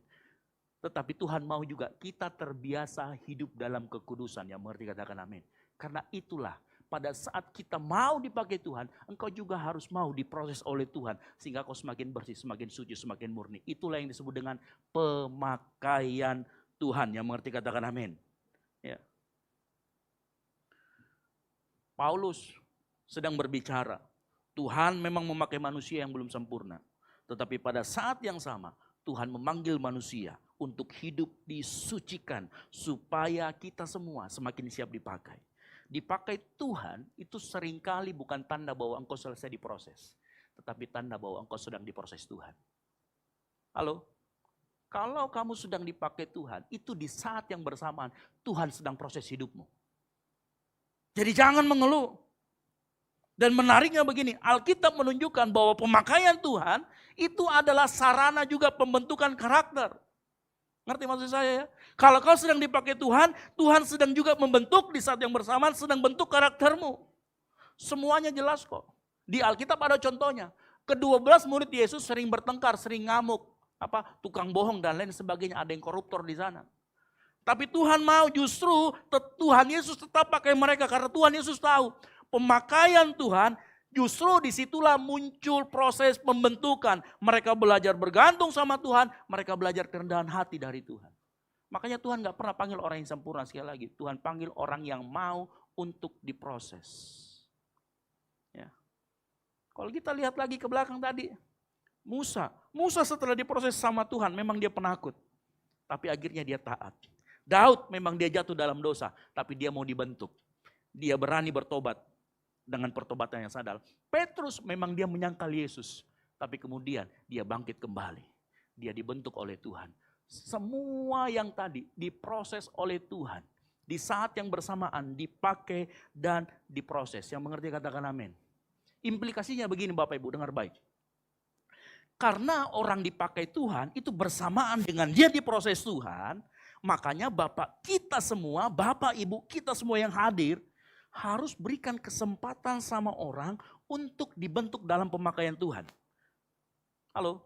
Tetapi Tuhan mau juga kita terbiasa hidup dalam kekudusan. Yang mengerti katakan amin. Karena itulah pada saat kita mau dipakai Tuhan, engkau juga harus mau diproses oleh Tuhan. Sehingga kau semakin bersih, semakin suci, semakin murni. Itulah yang disebut dengan pemakaian Tuhan. Yang mengerti katakan amin. Ya. Paulus sedang berbicara. Tuhan memang memakai manusia yang belum sempurna. Tetapi pada saat yang sama, Tuhan memanggil manusia untuk hidup disucikan. Supaya kita semua semakin siap dipakai. Dipakai Tuhan itu seringkali bukan tanda bahwa engkau selesai diproses. Tetapi tanda bahwa engkau sedang diproses Tuhan. Halo? Kalau kamu sedang dipakai Tuhan, itu di saat yang bersamaan Tuhan sedang proses hidupmu. Jadi jangan mengeluh. Dan menariknya begini, Alkitab menunjukkan bahwa pemakaian Tuhan itu adalah sarana juga pembentukan karakter. Ngerti maksud saya ya? Kalau kau sedang dipakai Tuhan, Tuhan sedang juga membentuk di saat yang bersamaan, sedang bentuk karaktermu. Semuanya jelas kok. Di Alkitab ada contohnya. Ke-12 murid Yesus sering bertengkar, sering ngamuk. Tukang bohong dan lain sebagainya. Ada yang koruptor di sana. Tapi Tuhan mau justru Tuhan Yesus tetap pakai mereka. Karena Tuhan Yesus tahu pemakaian Tuhan justru disitulah muncul proses pembentukan. Mereka belajar bergantung sama Tuhan. Mereka belajar kerendahan hati dari Tuhan. Makanya Tuhan gak pernah panggil orang yang sempurna sekali lagi. Tuhan panggil orang yang mau untuk diproses. Ya. Kalau kita lihat lagi ke belakang tadi. Musa setelah diproses sama Tuhan memang dia penakut. Tapi akhirnya dia taat. Daud memang dia jatuh dalam dosa. Tapi dia mau dibentuk. Dia berani bertobat. Dengan pertobatan yang sadar. Petrus memang dia menyangkal Yesus. Tapi kemudian dia bangkit kembali. Dia dibentuk oleh Tuhan. Semua yang tadi diproses oleh Tuhan. Di saat yang bersamaan dipakai dan diproses. Yang mengerti katakan amin. Implikasinya begini Bapak Ibu, dengar baik. Karena orang dipakai Tuhan itu bersamaan dengan dia diproses Tuhan. Makanya Bapak kita semua, Bapak Ibu kita semua yang hadir. Harus berikan kesempatan sama orang untuk dibentuk dalam pemakaian Tuhan. Halo?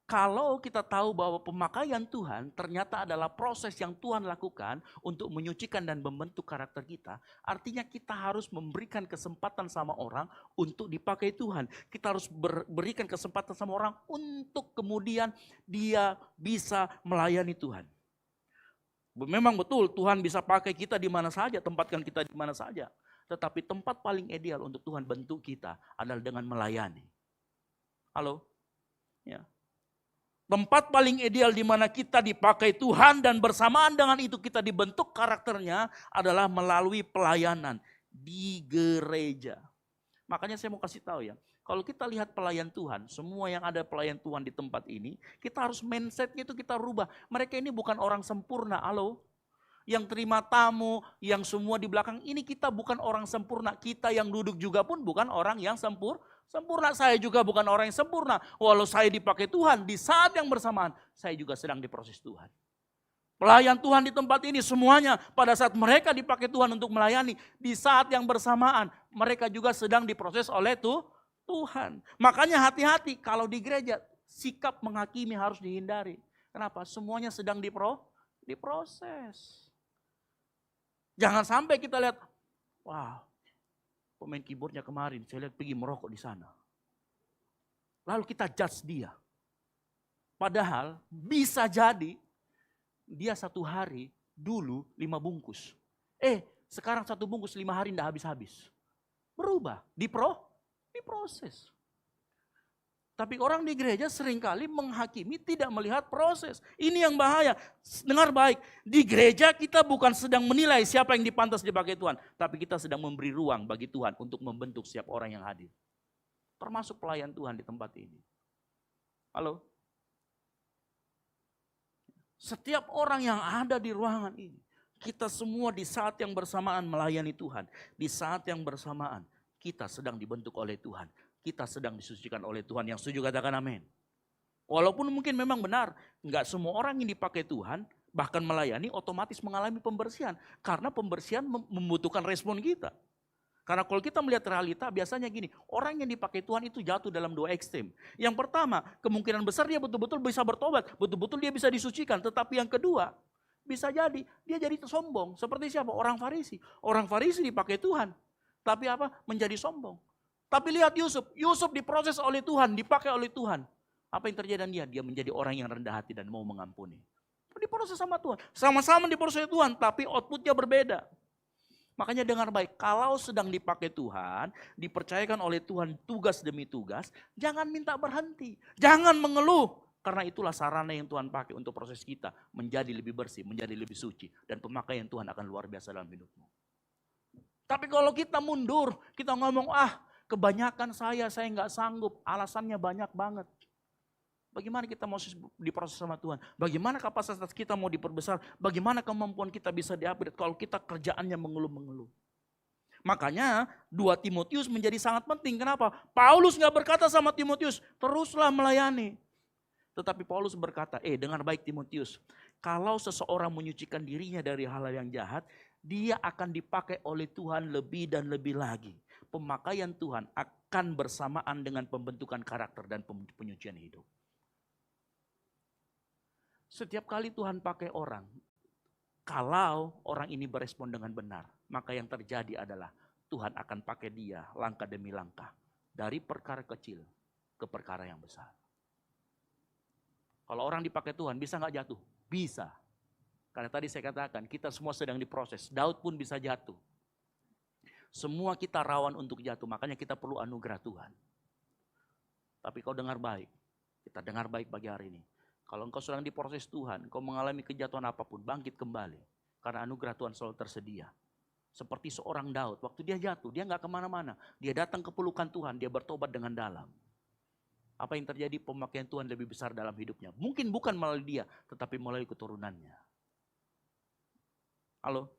Kalau kita tahu bahwa pemakaian Tuhan ternyata adalah proses yang Tuhan lakukan untuk menyucikan dan membentuk karakter kita. Artinya kita harus memberikan kesempatan sama orang untuk dipakai Tuhan. Kita harus berikan kesempatan sama orang untuk kemudian dia bisa melayani Tuhan. Memang betul Tuhan bisa pakai kita di mana saja, tempatkan kita di mana saja. Tetapi tempat paling ideal untuk Tuhan bentuk kita adalah dengan melayani. Halo? Ya. Tempat paling ideal di mana kita dipakai Tuhan dan bersamaan dengan itu kita dibentuk karakternya adalah melalui pelayanan di gereja. Makanya saya mau kasih tahu ya, kalau kita lihat pelayan Tuhan, semua yang ada pelayan Tuhan di tempat ini, kita harus mindsetnya itu kita rubah. Mereka ini bukan orang sempurna, halo. Yang terima tamu, yang semua di belakang ini kita bukan orang sempurna. Kita yang duduk juga pun bukan orang yang sempurna. Saya juga bukan orang yang sempurna. Walau saya dipakai Tuhan, di saat yang bersamaan, saya juga sedang diproses Tuhan. Pelayan Tuhan di tempat ini semuanya pada saat mereka dipakai Tuhan untuk melayani, di saat yang bersamaan mereka juga sedang diproses oleh Tuhan. Makanya hati-hati kalau di gereja sikap menghakimi harus dihindari. Kenapa? Semuanya sedang diproses. Jangan sampai kita lihat, wah pemain keyboardnya kemarin saya lihat pergi merokok di sana. Lalu kita judge dia. Padahal bisa jadi dia satu hari dulu 5 bungkus. Sekarang 1 bungkus 5 hari tidak habis-habis. Berubah, diproses. Tapi orang di gereja seringkali menghakimi tidak melihat proses. Ini yang bahaya. Dengar baik, di gereja kita bukan sedang menilai siapa yang dipantas dipakai Tuhan. Tapi kita sedang memberi ruang bagi Tuhan untuk membentuk setiap orang yang hadir. Termasuk pelayan Tuhan di tempat ini. Halo? Setiap orang yang ada di ruangan ini, kita semua di saat yang bersamaan melayani Tuhan. Di saat yang bersamaan, kita sedang dibentuk oleh Tuhan. Kita sedang disucikan oleh Tuhan. Yang setuju katakan amin. Walaupun mungkin memang benar, enggak semua orang yang dipakai Tuhan, bahkan melayani otomatis mengalami pembersihan. Karena pembersihan membutuhkan respon kita. Karena kalau kita melihat realita biasanya gini, orang yang dipakai Tuhan itu jatuh dalam 2 ekstrem. Yang pertama, kemungkinan besar dia betul-betul bisa bertobat, betul-betul dia bisa disucikan. Tetapi yang kedua, bisa jadi dia jadi sombong. Seperti siapa? Orang Farisi. Orang Farisi dipakai Tuhan, tapi apa? Menjadi sombong. Tapi lihat Yusuf diproses oleh Tuhan, dipakai oleh Tuhan. Apa yang terjadi dengan dia? Dia menjadi orang yang rendah hati dan mau mengampuni. Diproses sama Tuhan, sama-sama diproses Tuhan, tapi outputnya berbeda. Makanya dengar baik, kalau sedang dipakai Tuhan, dipercayakan oleh Tuhan tugas demi tugas, jangan minta berhenti, jangan mengeluh. Karena itulah sarana yang Tuhan pakai untuk proses kita menjadi lebih bersih, menjadi lebih suci. Dan pemakaian Tuhan akan luar biasa dalam hidupmu. Tapi kalau kita mundur, kita ngomong, kebanyakan saya nggak sanggup, alasannya banyak banget. Bagaimana kita mau diproses sama Tuhan? Bagaimana kapasitas kita mau diperbesar? Bagaimana kemampuan kita bisa diupgrade kalau kita kerjaannya mengeluh-mengeluh? Makanya 2 Timotius menjadi sangat penting. Kenapa? Paulus nggak berkata sama Timotius, teruslah melayani. Tetapi Paulus berkata, dengar baik Timotius, kalau seseorang menyucikan dirinya dari hal-hal yang jahat, dia akan dipakai oleh Tuhan lebih dan lebih lagi. Pemakaian Tuhan akan bersamaan dengan pembentukan karakter dan penyucian hidup. Setiap kali Tuhan pakai orang, kalau orang ini berespon dengan benar, maka yang terjadi adalah Tuhan akan pakai dia langkah demi langkah. Dari perkara kecil ke perkara yang besar. Kalau orang dipakai Tuhan bisa gak jatuh? Bisa. Karena tadi saya katakan kita semua sedang diproses. Daud pun bisa jatuh. Semua kita rawan untuk jatuh, makanya kita perlu anugerah Tuhan. Tapi kau dengar baik, kita dengar baik pagi hari ini. Kalau engkau sedang diproses Tuhan, engkau mengalami kejatuhan apapun, bangkit kembali. Karena anugerah Tuhan selalu tersedia. Seperti seorang Daud, waktu dia jatuh, dia gak kemana-mana. Dia datang ke pelukan Tuhan, dia bertobat dengan dalam. Apa yang terjadi? Pemakaian Tuhan lebih besar dalam hidupnya. Mungkin bukan melalui dia, tetapi melalui keturunannya. Halo?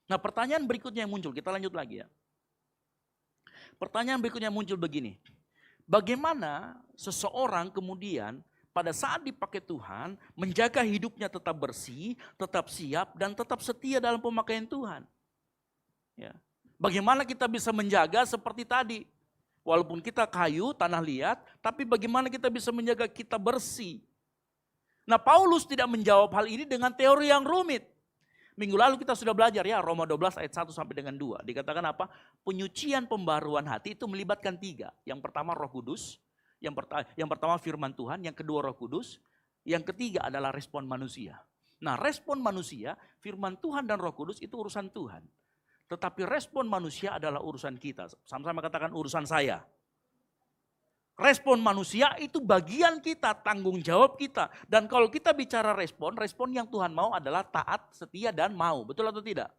Nah pertanyaan berikutnya yang muncul, kita lanjut lagi ya. Pertanyaan berikutnya muncul begini. Bagaimana seseorang kemudian pada saat dipakai Tuhan, menjaga hidupnya tetap bersih, tetap siap, dan tetap setia dalam pemakaian Tuhan. Ya. Bagaimana kita bisa menjaga seperti tadi? Walaupun kita kayu, tanah liat, tapi bagaimana kita bisa menjaga kita bersih? Nah Paulus tidak menjawab hal ini dengan teori yang rumit. Minggu lalu kita sudah belajar ya, Roma 12 ayat 1 sampai dengan 2. Dikatakan apa? Penyucian pembaruan hati itu melibatkan 3. Yang pertama Roh Kudus. Yang pertama firman Tuhan, yang kedua Roh Kudus, yang ketiga adalah respon manusia. Nah respon manusia, firman Tuhan dan Roh Kudus itu urusan Tuhan. Tetapi respon manusia adalah urusan kita. Sama-sama katakan urusan saya. Respon manusia itu bagian kita, tanggung jawab kita. Dan kalau kita bicara respon yang Tuhan mau adalah taat, setia dan mau. Betul atau tidak?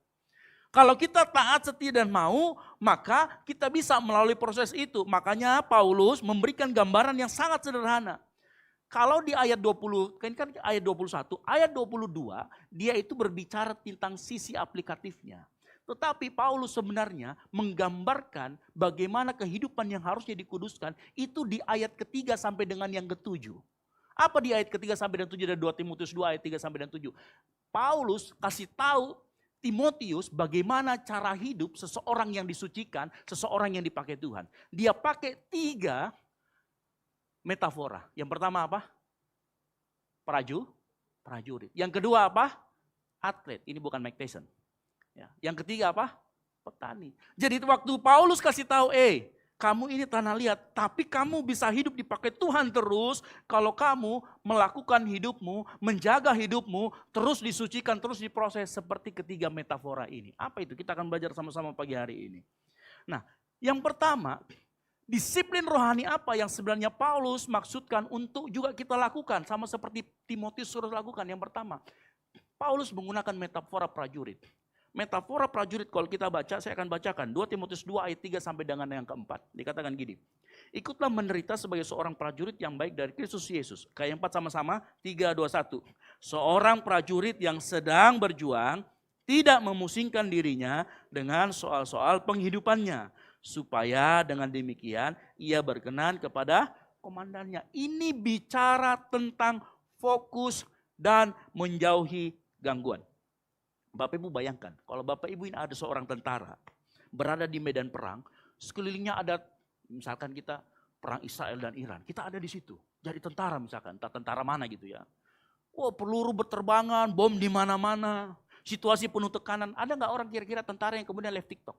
Kalau kita taat, setia dan mau, maka kita bisa melalui proses itu. Makanya Paulus memberikan gambaran yang sangat sederhana. Kalau di ayat 20, kan ayat 21, ayat 22, dia itu berbicara tentang sisi aplikatifnya. Tetapi Paulus sebenarnya menggambarkan bagaimana kehidupan yang harusnya dikuduskan itu di ayat ketiga sampai dengan yang ketujuh. Apa di ayat ketiga sampai dan 7 dari 2 Timotius 2 ayat 3 sampai dan 7? Paulus kasih tahu Timotius bagaimana cara hidup seseorang yang disucikan, seseorang yang dipakai Tuhan. Dia pakai 3 metafora. Yang pertama apa? Prajurit. Yang kedua apa? Atlet. Ini bukan Mike Tyson. Ya. Yang ketiga apa? Petani. Jadi waktu Paulus kasih tahu, kamu ini tanah liat, tapi kamu bisa hidup dipakai Tuhan terus kalau kamu melakukan hidupmu, menjaga hidupmu, terus disucikan, terus diproses seperti ketiga metafora ini. Apa itu? Kita akan belajar sama-sama pagi hari ini. Nah, yang pertama, disiplin rohani apa yang sebenarnya Paulus maksudkan untuk juga kita lakukan, sama seperti Timotius suruh lakukan. Yang pertama, Paulus menggunakan metafora prajurit. Metafora prajurit kalau kita baca, saya akan bacakan 2 Timotius 2 ayat 3 sampai dengan yang keempat. Dikatakan gini, ikutlah menderita sebagai seorang prajurit yang baik dari Kristus Yesus. Kayak yang 4 sama-sama, 3, 2, 1. Seorang prajurit yang sedang berjuang tidak memusingkan dirinya dengan soal-soal penghidupannya. Supaya dengan demikian ia berkenan kepada komandannya. Ini bicara tentang fokus dan menjauhi gangguan. Bapak Ibu bayangkan, kalau Bapak Ibu ini ada seorang tentara berada di medan perang, sekelilingnya ada misalkan kita perang Israel dan Iran, kita ada di situ. Jadi tentara misalkan, entah tentara mana gitu ya. Peluru berterbangan, bom di mana-mana, situasi penuh tekanan. Ada nggak orang kira-kira tentara yang kemudian live TikTok?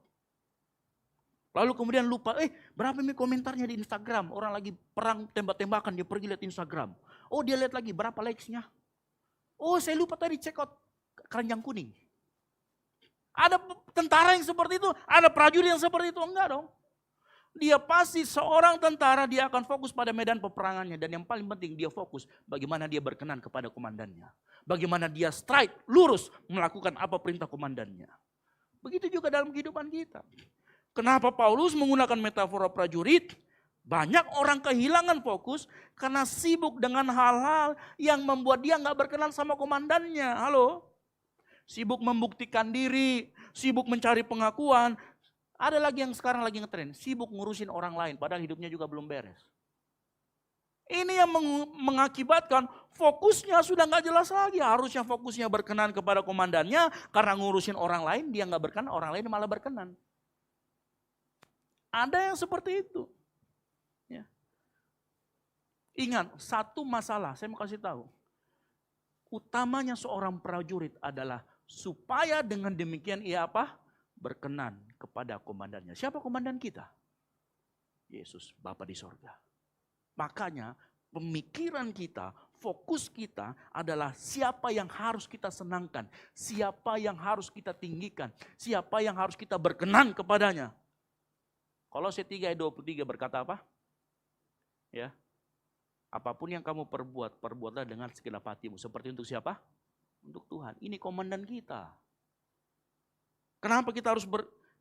Lalu kemudian lupa, berapa nih komentarnya di Instagram, orang lagi perang tembak-tembakan, dia pergi lihat Instagram. Dia lihat lagi berapa likes-nya. Saya lupa tadi check out keranjang kuning. Ada tentara yang seperti itu, ada prajurit yang seperti itu, enggak dong. Dia pasti seorang tentara, dia akan fokus pada medan peperangannya. Dan yang paling penting dia fokus bagaimana dia berkenan kepada komandannya. Bagaimana dia strike, lurus melakukan apa perintah komandannya. Begitu juga dalam kehidupan kita. Kenapa Paulus menggunakan metafora prajurit? Banyak orang kehilangan fokus karena sibuk dengan hal-hal yang membuat dia gak berkenan sama komandannya. Halo? Sibuk membuktikan diri, sibuk mencari pengakuan. Ada lagi yang sekarang lagi ngetren, sibuk ngurusin orang lain padahal hidupnya juga belum beres. Ini yang mengakibatkan fokusnya sudah gak jelas lagi. Harusnya fokusnya berkenan kepada komandannya, karena ngurusin orang lain dia gak berkenan, orang lain malah berkenan. Ada yang seperti itu. Ya. Ingat, satu masalah, saya mau kasih tahu. Utamanya seorang prajurit adalah supaya dengan demikian ia apa? Berkenan kepada komandannya. Siapa komandan kita? Yesus, Bapa di sorga. Makanya pemikiran kita, fokus kita adalah siapa yang harus kita senangkan. Siapa yang harus kita tinggikan. Siapa yang harus kita berkenan kepadanya. Kolose 3 ayat 23 berkata apa? Ya. Apapun yang kamu perbuat, perbuatlah dengan segenap hatimu. Seperti untuk siapa? Untuk Tuhan. Ini komandan kita. Kenapa kita harus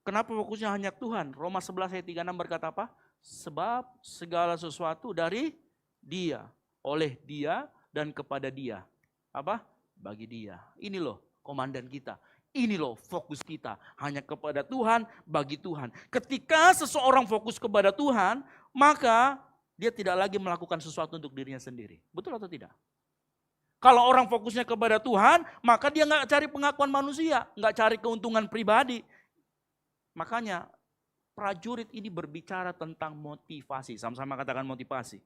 kenapa fokusnya hanya Tuhan? Roma 11 ayat 36 berkata apa? Sebab segala sesuatu dari Dia, oleh Dia dan kepada Dia. Apa? Bagi Dia. Ini loh komandan kita. Ini loh fokus kita. Hanya kepada Tuhan, bagi Tuhan. Ketika seseorang fokus kepada Tuhan, maka dia tidak lagi melakukan sesuatu untuk dirinya sendiri. Betul atau tidak? Kalau orang fokusnya kepada Tuhan, maka dia nggak cari pengakuan manusia, nggak cari keuntungan pribadi. Makanya prajurit ini berbicara tentang motivasi. Sama-sama katakan motivasi.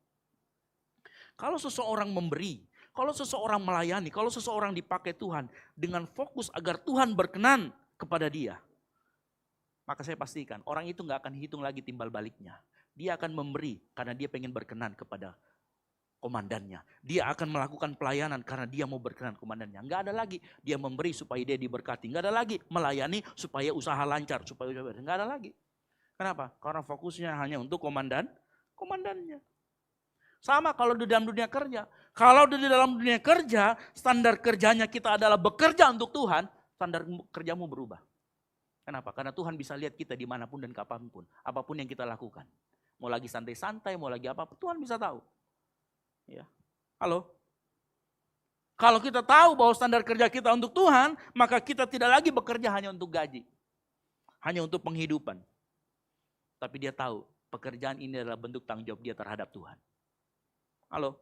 Kalau seseorang memberi, kalau seseorang melayani, kalau seseorang dipakai Tuhan dengan fokus agar Tuhan berkenan kepada dia, maka saya pastikan orang itu nggak akan hitung lagi timbal baliknya. Dia akan memberi karena dia pengen berkenan kepada komandannya. Dia akan melakukan pelayanan karena dia mau berkenan komandannya. Nggak ada lagi dia memberi supaya dia diberkati. Nggak ada lagi melayani supaya usaha lancar. Nggak ada lagi. Kenapa? Karena fokusnya hanya untuk komandannya. Sama kalau di dalam dunia kerja. Kalau di dalam dunia kerja, standar kerjanya kita adalah bekerja untuk Tuhan, standar kerjamu berubah. Kenapa? Karena Tuhan bisa lihat kita dimanapun dan kapanpun. Apapun yang kita lakukan. Mau lagi santai-santai, mau lagi apa, Tuhan bisa tahu. Ya. Halo? Kalau kita tahu bahwa standar kerja kita untuk Tuhan, maka kita tidak lagi bekerja hanya untuk gaji. Hanya untuk penghidupan. Tapi dia tahu, pekerjaan ini adalah bentuk tanggung jawab dia terhadap Tuhan. Halo?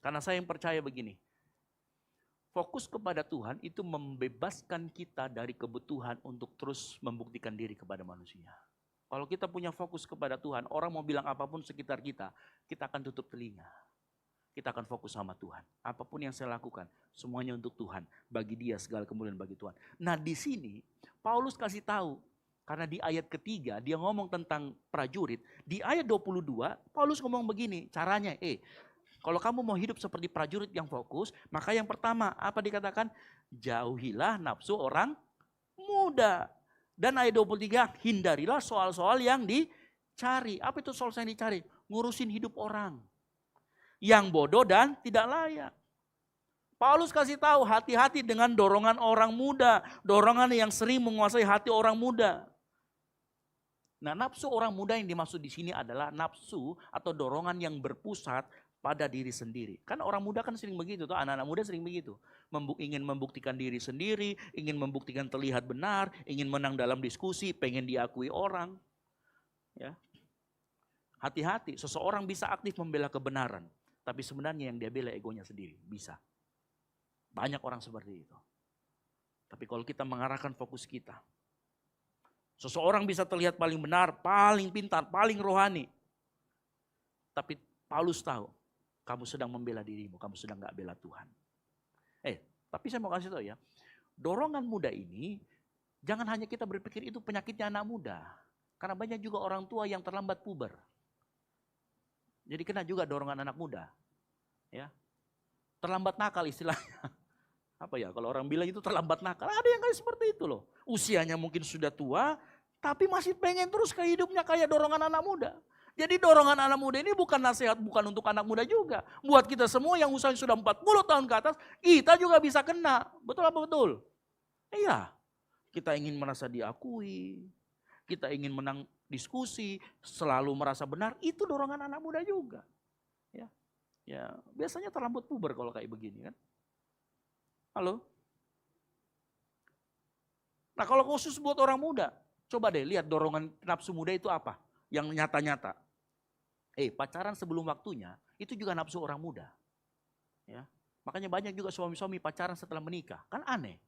Karena saya yang percaya begini. Fokus kepada Tuhan itu membebaskan kita dari kebutuhan untuk terus membuktikan diri kepada manusia. Kalau kita punya fokus kepada Tuhan, orang mau bilang apapun sekitar kita, kita akan tutup telinga. Kita akan fokus sama Tuhan. Apapun yang saya lakukan, semuanya untuk Tuhan. Bagi dia segala kemuliaan bagi Tuhan. Nah di sini, Paulus kasih tahu. Karena di ayat ketiga, dia ngomong tentang prajurit. Di ayat 22, Paulus ngomong begini, caranya, kalau kamu mau hidup seperti prajurit yang fokus, maka yang pertama, apa dikatakan? Jauhilah nafsu orang muda. Dan ayat 23, hindarilah soal-soal yang dicari. Apa itu soal yang dicari? Ngurusin hidup orang. Yang bodoh dan tidak layak. Paulus kasih tahu, hati-hati dengan dorongan orang muda. Dorongan yang sering menguasai hati orang muda. Nah, nafsu orang muda yang dimaksud di sini adalah nafsu atau dorongan yang berpusat pada diri sendiri. Kan orang muda kan sering begitu, tuh anak-anak muda sering begitu. Ingin membuktikan diri sendiri, ingin membuktikan terlihat benar, ingin menang dalam diskusi, pengen diakui orang. Ya. Hati-hati, seseorang bisa aktif membela kebenaran, tapi sebenarnya yang dia bela egonya sendiri, bisa. Banyak orang seperti itu. Tapi kalau kita mengarahkan fokus kita, seseorang bisa terlihat paling benar, paling pintar, paling rohani. Tapi Paulus tahu, kamu sedang membela dirimu, kamu sedang gak bela Tuhan. Tapi saya mau kasih tahu ya, dorongan muda ini, jangan hanya kita berpikir itu penyakitnya anak muda. Karena banyak juga orang tua yang terlambat puber. Jadi kena juga dorongan anak muda. Ya, terlambat nakal istilahnya. Apa ya, kalau orang bilang itu terlambat nakal, ada yang kayak seperti itu loh. Usianya mungkin sudah tua, tapi masih pengen terus ke hidupnya kayak dorongan anak muda. Jadi dorongan anak muda ini bukan nasihat, bukan untuk anak muda juga. Buat kita semua yang usianya sudah 40 tahun ke atas, kita juga bisa kena. Betul apa betul? Iya. Kita ingin merasa diakui, kita ingin menang diskusi, selalu merasa benar, itu dorongan anak muda juga. Ya, biasanya terlambat puber kalau kayak begini kan. Halo? Nah kalau khusus buat orang muda, coba deh lihat dorongan nafsu muda itu apa? Yang nyata-nyata. Pacaran sebelum waktunya, itu juga nafsu orang muda. Ya, makanya banyak juga suami-suami pacaran setelah menikah. Kan aneh.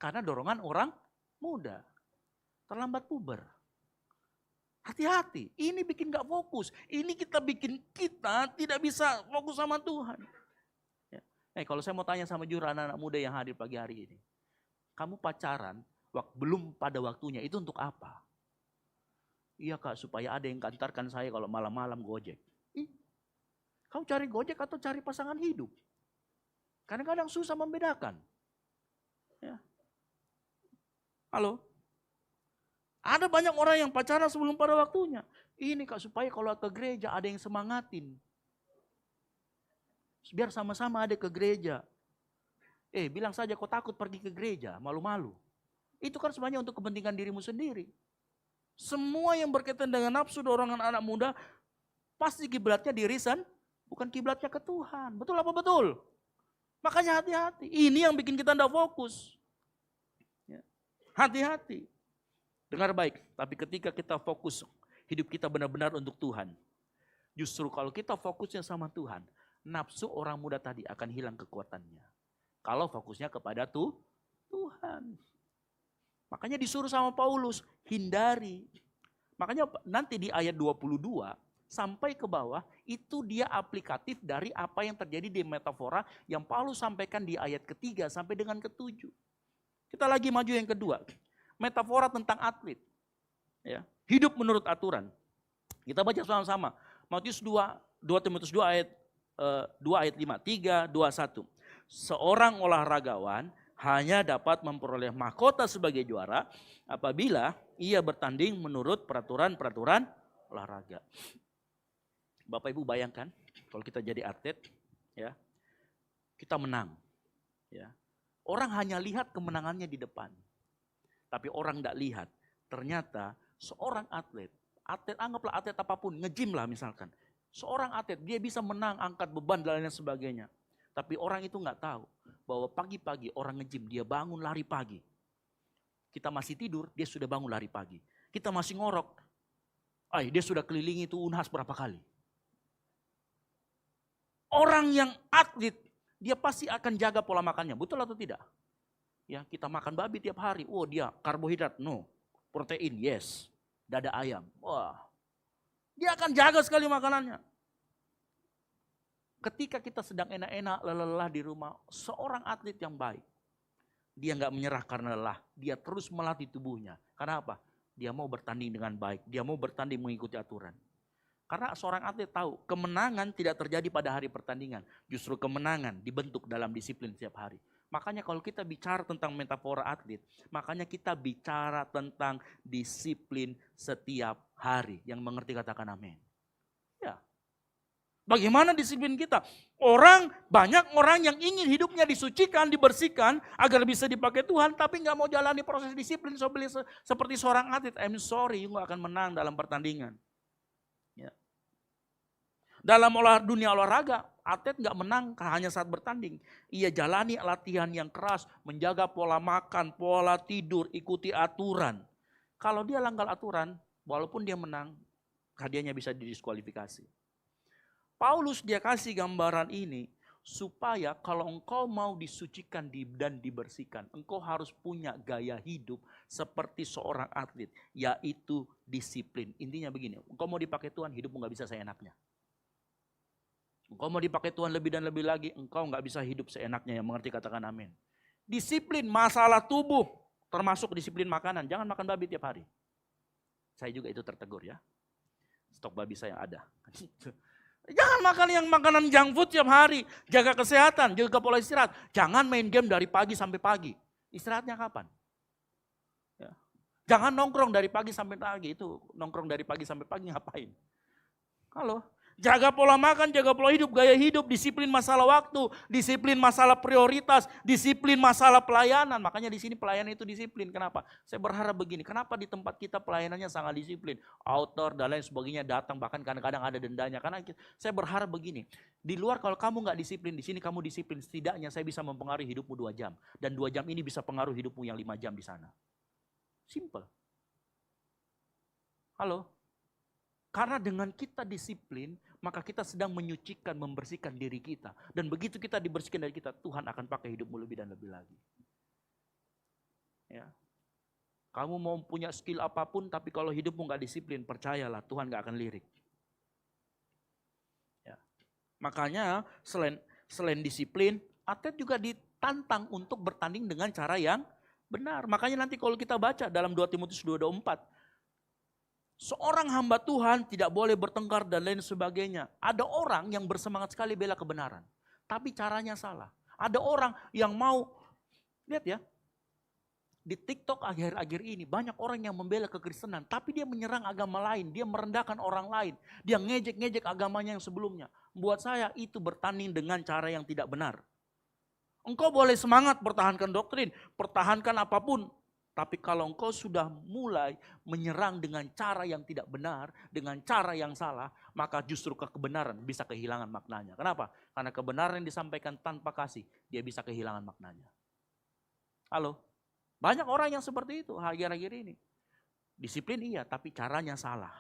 Karena dorongan orang muda. Terlambat puber. Hati-hati, ini bikin gak fokus. Ini bikin kita tidak bisa fokus sama Tuhan. Ya. Kalau saya mau tanya sama juru anak-anak muda yang hadir pagi hari ini. Kamu pacaran belum pada waktunya, itu untuk apa? Iya Kak, supaya ada yang kantarkan saya kalau malam-malam gojek. Kau cari gojek atau cari pasangan hidup? Kadang-kadang susah membedakan. Ya. Halo? Ada banyak orang yang pacaran sebelum pada waktunya. Ini Kak, supaya kalau ke gereja ada yang semangatin. Biar sama-sama ada ke gereja. Bilang saja kau takut pergi ke gereja, malu-malu. Itu kan sebenarnya untuk kepentingan dirimu sendiri. Semua yang berkaitan dengan nafsu dorongan anak muda, pasti kiblatnya diri bukan kiblatnya ke Tuhan. Betul apa betul? Makanya hati-hati. Ini yang bikin kita tidak fokus. Ya. Hati-hati. Dengar baik, tapi ketika kita fokus, hidup kita benar-benar untuk Tuhan. Justru kalau kita fokusnya sama Tuhan, nafsu orang muda tadi akan hilang kekuatannya. Kalau fokusnya kepada Tuhan. Makanya disuruh sama Paulus, hindari. Makanya nanti di ayat 22 sampai ke bawah, itu dia aplikatif dari apa yang terjadi di metafora yang Paulus sampaikan di ayat ketiga sampai dengan ke-7. Kita lagi maju yang kedua. Metafora tentang atlet. Ya, hidup menurut aturan. Kita baca sama-sama. Matius 2 Timotius 2 ayat 2 ayat 5, 3, 2, 1. Seorang olahragawan hanya dapat memperoleh mahkota sebagai juara apabila ia bertanding menurut peraturan-peraturan olahraga. Bapak Ibu bayangkan kalau kita jadi atlet, ya, kita menang. Ya. Orang hanya lihat kemenangannya di depan. Tapi orang tidak lihat, ternyata seorang atlet anggaplah atlet apapun, nge-gym lah misalkan. Seorang atlet, dia bisa menang, angkat beban dan lain sebagainya. Tapi orang itu nggak tahu bahwa pagi-pagi orang nge-gym, dia bangun lari pagi. Kita masih tidur, dia sudah bangun lari pagi. Kita masih ngorok, dia sudah kelilingi itu Unhas berapa kali. Orang yang atlet, dia pasti akan jaga pola makannya, betul atau tidak? Ya, kita makan babi tiap hari, dia karbohidrat, no. Protein, yes. Dada ayam, dia akan jaga sekali makanannya. Ketika kita sedang enak-enak, lelah di rumah, seorang atlet yang baik, dia nggak menyerah karena lelah, dia terus melatih tubuhnya. Karena apa? Dia mau bertanding dengan baik, dia mau bertanding mengikuti aturan. Karena seorang atlet tahu, kemenangan tidak terjadi pada hari pertandingan. Justru kemenangan dibentuk dalam disiplin setiap hari. Makanya kalau kita bicara tentang metafora atlet, makanya kita bicara tentang disiplin setiap hari. Yang mengerti katakan amin. Ya. Bagaimana disiplin kita? Banyak orang yang ingin hidupnya disucikan, dibersihkan, agar bisa dipakai Tuhan, tapi nggak mau jalani proses disiplin seperti seorang atlet. I'm sorry, you nggak akan menang dalam pertandingan. Ya. Dalam dunia olahraga, atlet nggak menang hanya saat bertanding. Ia jalani latihan yang keras, menjaga pola makan, pola tidur, ikuti aturan. Kalau dia langgar aturan, walaupun dia menang, hadiahnya bisa didiskualifikasi. Paulus dia kasih gambaran ini, supaya kalau engkau mau disucikan dan dibersihkan, engkau harus punya gaya hidup seperti seorang atlet, yaitu disiplin. Intinya begini, engkau mau dipakai Tuhan, hidupmu nggak bisa seenaknya. Engkau mau dipakai Tuhan lebih dan lebih lagi, engkau nggak bisa hidup seenaknya. Yang mengerti katakan amin. Disiplin masalah tubuh, termasuk disiplin makanan. Jangan makan babi tiap hari. Saya juga itu tertegur ya. Stok babi saya ada. Jangan makan yang makanan junk food tiap hari. Jaga kesehatan, jaga pola istirahat. Jangan main game dari pagi sampai pagi. Istirahatnya kapan? Ya. Jangan nongkrong dari pagi sampai pagi. Itu nongkrong dari pagi sampai pagi ngapain? Halo? Jaga pola makan, jaga pola hidup, gaya hidup, disiplin masalah waktu, disiplin masalah prioritas, disiplin masalah pelayanan. Makanya di sini pelayanan itu disiplin. Kenapa? Saya berharap begini, kenapa di tempat kita pelayanannya sangat disiplin? Outdoor dan lain sebagainya datang, bahkan kadang-kadang ada dendanya. Karena saya berharap begini, di luar kalau kamu nggak disiplin, di sini kamu disiplin. Setidaknya saya bisa mempengaruhi hidupmu 2 jam. Dan 2 jam ini bisa pengaruh hidupmu yang 5 jam di sana. Simple. Halo? Karena dengan kita disiplin, maka kita sedang menyucikan, membersihkan diri kita. Dan begitu kita dibersihkan dari kita, Tuhan akan pakai hidupmu lebih dan lebih lagi. Ya. Kamu mau punya skill apapun, tapi kalau hidupmu gak disiplin, percayalah Tuhan gak akan lirik. Ya. Makanya selain disiplin, atlet juga ditantang untuk bertanding dengan cara yang benar. Makanya nanti kalau kita baca dalam 2 Timotius 2:24, seorang hamba Tuhan tidak boleh bertengkar dan lain sebagainya. Ada orang yang bersemangat sekali bela kebenaran, tapi caranya salah. Ada orang yang mau, lihat ya, di TikTok akhir-akhir ini banyak orang yang membela kekristenan, tapi dia menyerang agama lain, dia merendahkan orang lain, dia ngejek-ngejek agamanya yang sebelumnya. Buat saya itu bertanding dengan cara yang tidak benar. Engkau boleh semangat pertahankan doktrin, pertahankan apapun. Tapi kalau engkau sudah mulai menyerang dengan cara yang tidak benar, dengan cara yang salah, maka justru kebenaran bisa kehilangan maknanya. Kenapa? Karena kebenaran yang disampaikan tanpa kasih, dia bisa kehilangan maknanya. Halo? Banyak orang yang seperti itu akhir-akhir ini. Disiplin iya, tapi caranya salah.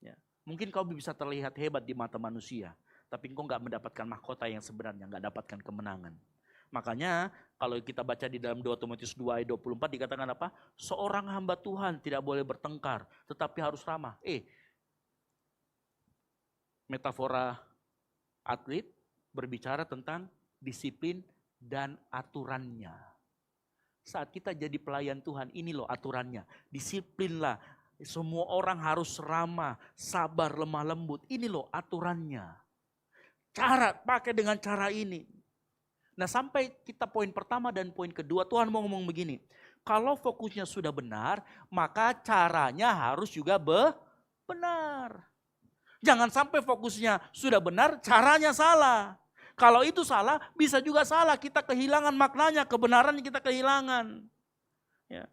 Ya. Mungkin kau bisa terlihat hebat di mata manusia, tapi engkau gak mendapatkan mahkota yang sebenarnya, gak dapatkan kemenangan. Makanya kalau kita baca di dalam 2 Timotius 2 ayat 24 dikatakan apa? Seorang hamba Tuhan tidak boleh bertengkar, tetapi harus ramah. Metafora atlet berbicara tentang disiplin dan aturannya. Saat kita jadi pelayan Tuhan, ini loh aturannya. Disiplinlah, semua orang harus ramah, sabar, lemah lembut. Ini loh aturannya. Pakai dengan cara ini. Nah sampai kita poin pertama dan poin kedua, Tuhan mau ngomong begini. Kalau fokusnya sudah benar, maka caranya harus juga benar. Jangan sampai fokusnya sudah benar, caranya salah. Kalau itu salah, bisa juga salah. Kita kehilangan maknanya, kebenaran kita kehilangan. Ya.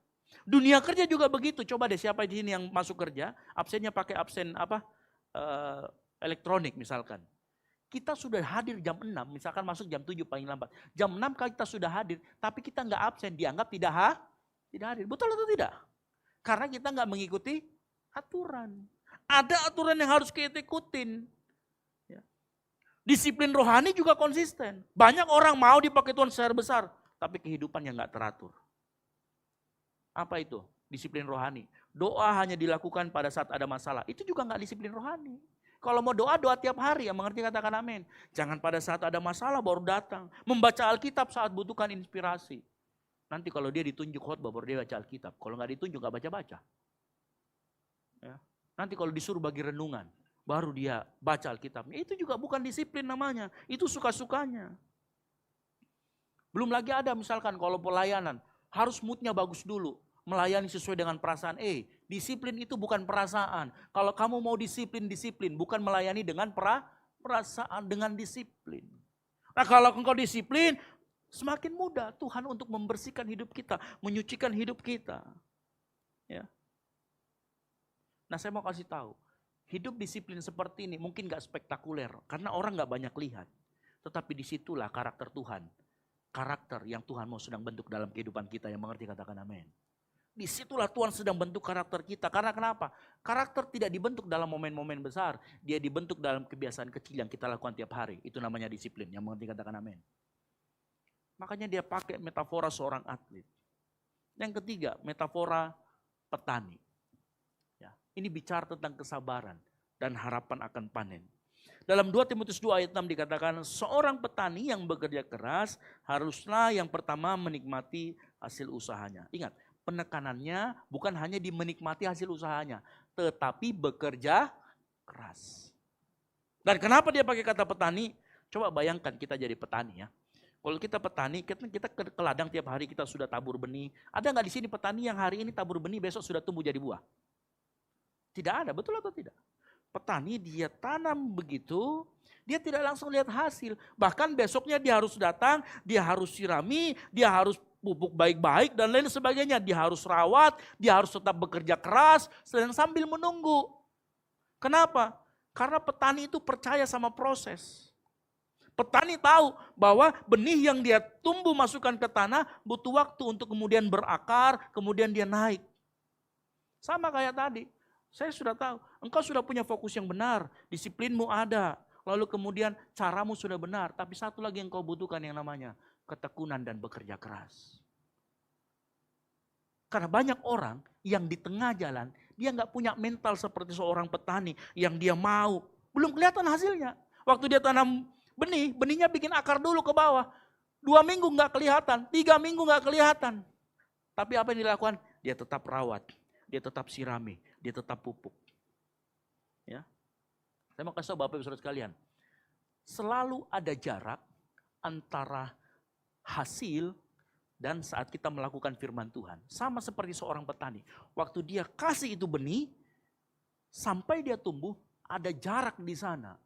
Dunia kerja juga begitu. Coba deh siapa di sini yang masuk kerja, absennya pakai absen elektronik misalkan. Kita sudah hadir jam 6, misalkan masuk jam 7 paling lambat. Jam 6 kita sudah hadir, tapi kita nggak absen, dianggap tidak hadir. Betul atau tidak? Karena kita nggak mengikuti aturan. Ada aturan yang harus kita ikutin. Ya. Disiplin rohani juga konsisten. Banyak orang mau dipakai Tuhan secara besar, tapi kehidupannya nggak teratur. Apa itu? Disiplin rohani. Doa hanya dilakukan pada saat ada masalah. Itu juga nggak disiplin rohani. Kalau mau doa tiap hari, yang mengerti katakan amin. Jangan pada saat ada masalah baru datang. Membaca Alkitab saat butuhkan inspirasi. Nanti kalau dia ditunjuk khotbah baru dia baca Alkitab. Kalau nggak ditunjuk nggak baca-baca. Ya. Nanti kalau disuruh bagi renungan, baru dia baca Alkitabnya. Itu juga bukan disiplin namanya. Itu suka-sukanya. Belum lagi ada misalkan kalau pelayanan, harus moodnya bagus dulu. Melayani sesuai dengan perasaan. Disiplin itu bukan perasaan. Kalau kamu mau disiplin, bukan melayani dengan perasaan, dengan disiplin. Nah kalau engkau disiplin, semakin mudah Tuhan untuk membersihkan hidup kita, menyucikan hidup kita. Ya. Nah saya mau kasih tahu, hidup disiplin seperti ini mungkin gak spektakuler, karena orang gak banyak lihat. Tetapi disitulah karakter Tuhan. Karakter yang Tuhan mau sedang bentuk dalam kehidupan kita, yang mengerti katakan amin. Disitulah Tuhan sedang bentuk karakter kita. Karena kenapa? Karakter tidak dibentuk dalam momen-momen besar. Dia dibentuk dalam kebiasaan kecil yang kita lakukan tiap hari. Itu namanya disiplin. Yang mengerti katakan amin. Makanya dia pakai metafora seorang atlet. Yang ketiga, metafora petani. Ya, ini bicara tentang kesabaran dan harapan akan panen. Dalam 2 Timotius 2 ayat 6 dikatakan, seorang petani yang bekerja keras haruslah yang pertama menikmati hasil usahanya. Ingat, penekanannya bukan hanya di menikmati hasil usahanya, tetapi bekerja keras. Dan kenapa dia pakai kata petani? Coba bayangkan kita jadi petani ya. Kalau kita petani, kita ke ladang tiap hari kita sudah tabur benih. Ada nggak di sini petani yang hari ini tabur benih besok sudah tumbuh jadi buah? Tidak ada, betul atau tidak? Petani dia tanam begitu, dia tidak langsung lihat hasil. Bahkan besoknya dia harus datang, dia harus sirami, dia harus pupuk baik-baik dan lain sebagainya. Dia harus rawat, dia harus tetap bekerja keras dan sambil menunggu. Kenapa? Karena petani itu percaya sama proses. Petani tahu bahwa benih yang dia tumbuh masukkan ke tanah butuh waktu untuk kemudian berakar, kemudian dia naik. Sama kayak tadi, saya sudah tahu, engkau sudah punya fokus yang benar, disiplinmu ada, lalu kemudian caramu sudah benar, tapi satu lagi yang kau butuhkan yang namanya ketekunan dan bekerja keras. Karena banyak orang yang di tengah jalan, dia nggak punya mental seperti seorang petani yang dia mau, belum kelihatan hasilnya. Waktu dia tanam benih, benihnya bikin akar dulu ke bawah. 2 minggu nggak kelihatan, 3 minggu nggak kelihatan. Tapi apa yang dilakukan? Dia tetap rawat, dia tetap sirami, dia tetap pupuk. Ya, saya mau kasih tahu Bapak Ibu Saudara sekalian, selalu ada jarak antara hasil dan saat kita melakukan firman Tuhan. Sama seperti seorang petani, waktu dia kasih itu benih, sampai dia tumbuh, ada jarak di sana.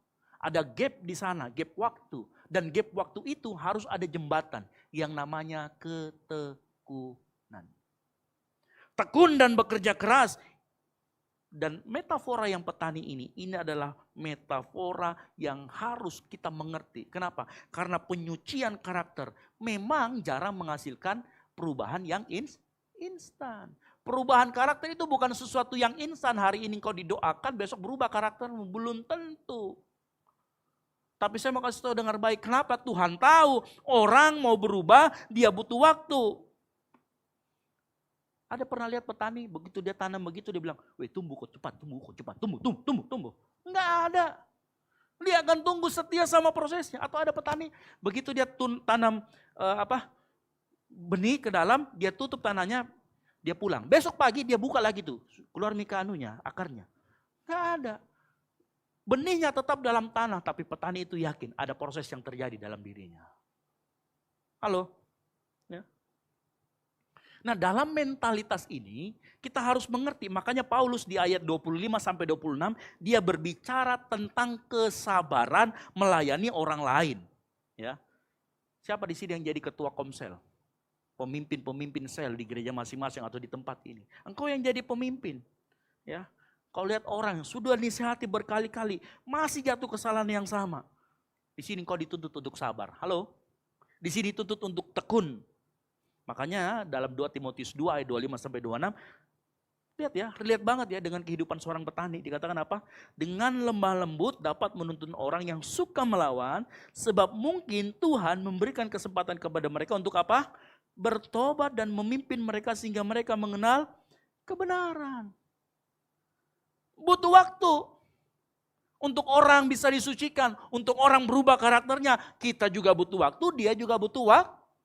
Ada gap di sana, gap waktu. Dan gap waktu itu harus ada jembatan yang namanya ketekunan. Tekun dan bekerja keras. Dan metafora yang petani ini adalah metafora yang harus kita mengerti. Kenapa? Karena penyucian karakter memang jarang menghasilkan perubahan yang instan. Perubahan karakter itu bukan sesuatu yang instan. Hari ini kau didoakan, besok berubah karaktermu. Belum tentu. Tapi saya mau kasih tahu dengar baik, kenapa Tuhan tahu orang mau berubah, dia butuh waktu. Ada pernah lihat petani, begitu dia tanam begitu, dia bilang, weh tumbuh kok cepat, tumbuh. Enggak ada. Dia akan tunggu setia sama prosesnya. Atau ada petani, begitu dia tanam benih ke dalam, dia tutup tanahnya, dia pulang. Besok pagi dia buka lagi tuh, keluar akarnya. Enggak ada. Benihnya tetap dalam tanah, tapi petani itu yakin ada proses yang terjadi dalam dirinya. Halo? Ya. Nah dalam mentalitas ini kita harus mengerti, makanya Paulus di ayat 25-26 dia berbicara tentang kesabaran melayani orang lain. Ya. Siapa di sini yang jadi ketua komsel? pemimpin-pemimpin sel di gereja masing-masing atau di tempat ini. Engkau yang jadi pemimpin. Ya, kau lihat orang yang sudah disihati berkali-kali, masih jatuh kesalahan yang sama. Di sini kau dituntut untuk sabar. Halo? Di sini dituntut untuk tekun. Makanya dalam 2 Timotius 2 ayat 25 sampai 26, lihat banget ya dengan kehidupan seorang petani. Dikatakan apa? Dengan lemah lembut dapat menuntun orang yang suka melawan, sebab mungkin Tuhan memberikan kesempatan kepada mereka untuk apa? Bertobat dan memimpin mereka sehingga mereka mengenal kebenaran. Butuh waktu untuk orang bisa disucikan, untuk orang berubah karakternya. Kita juga butuh waktu, dia juga butuh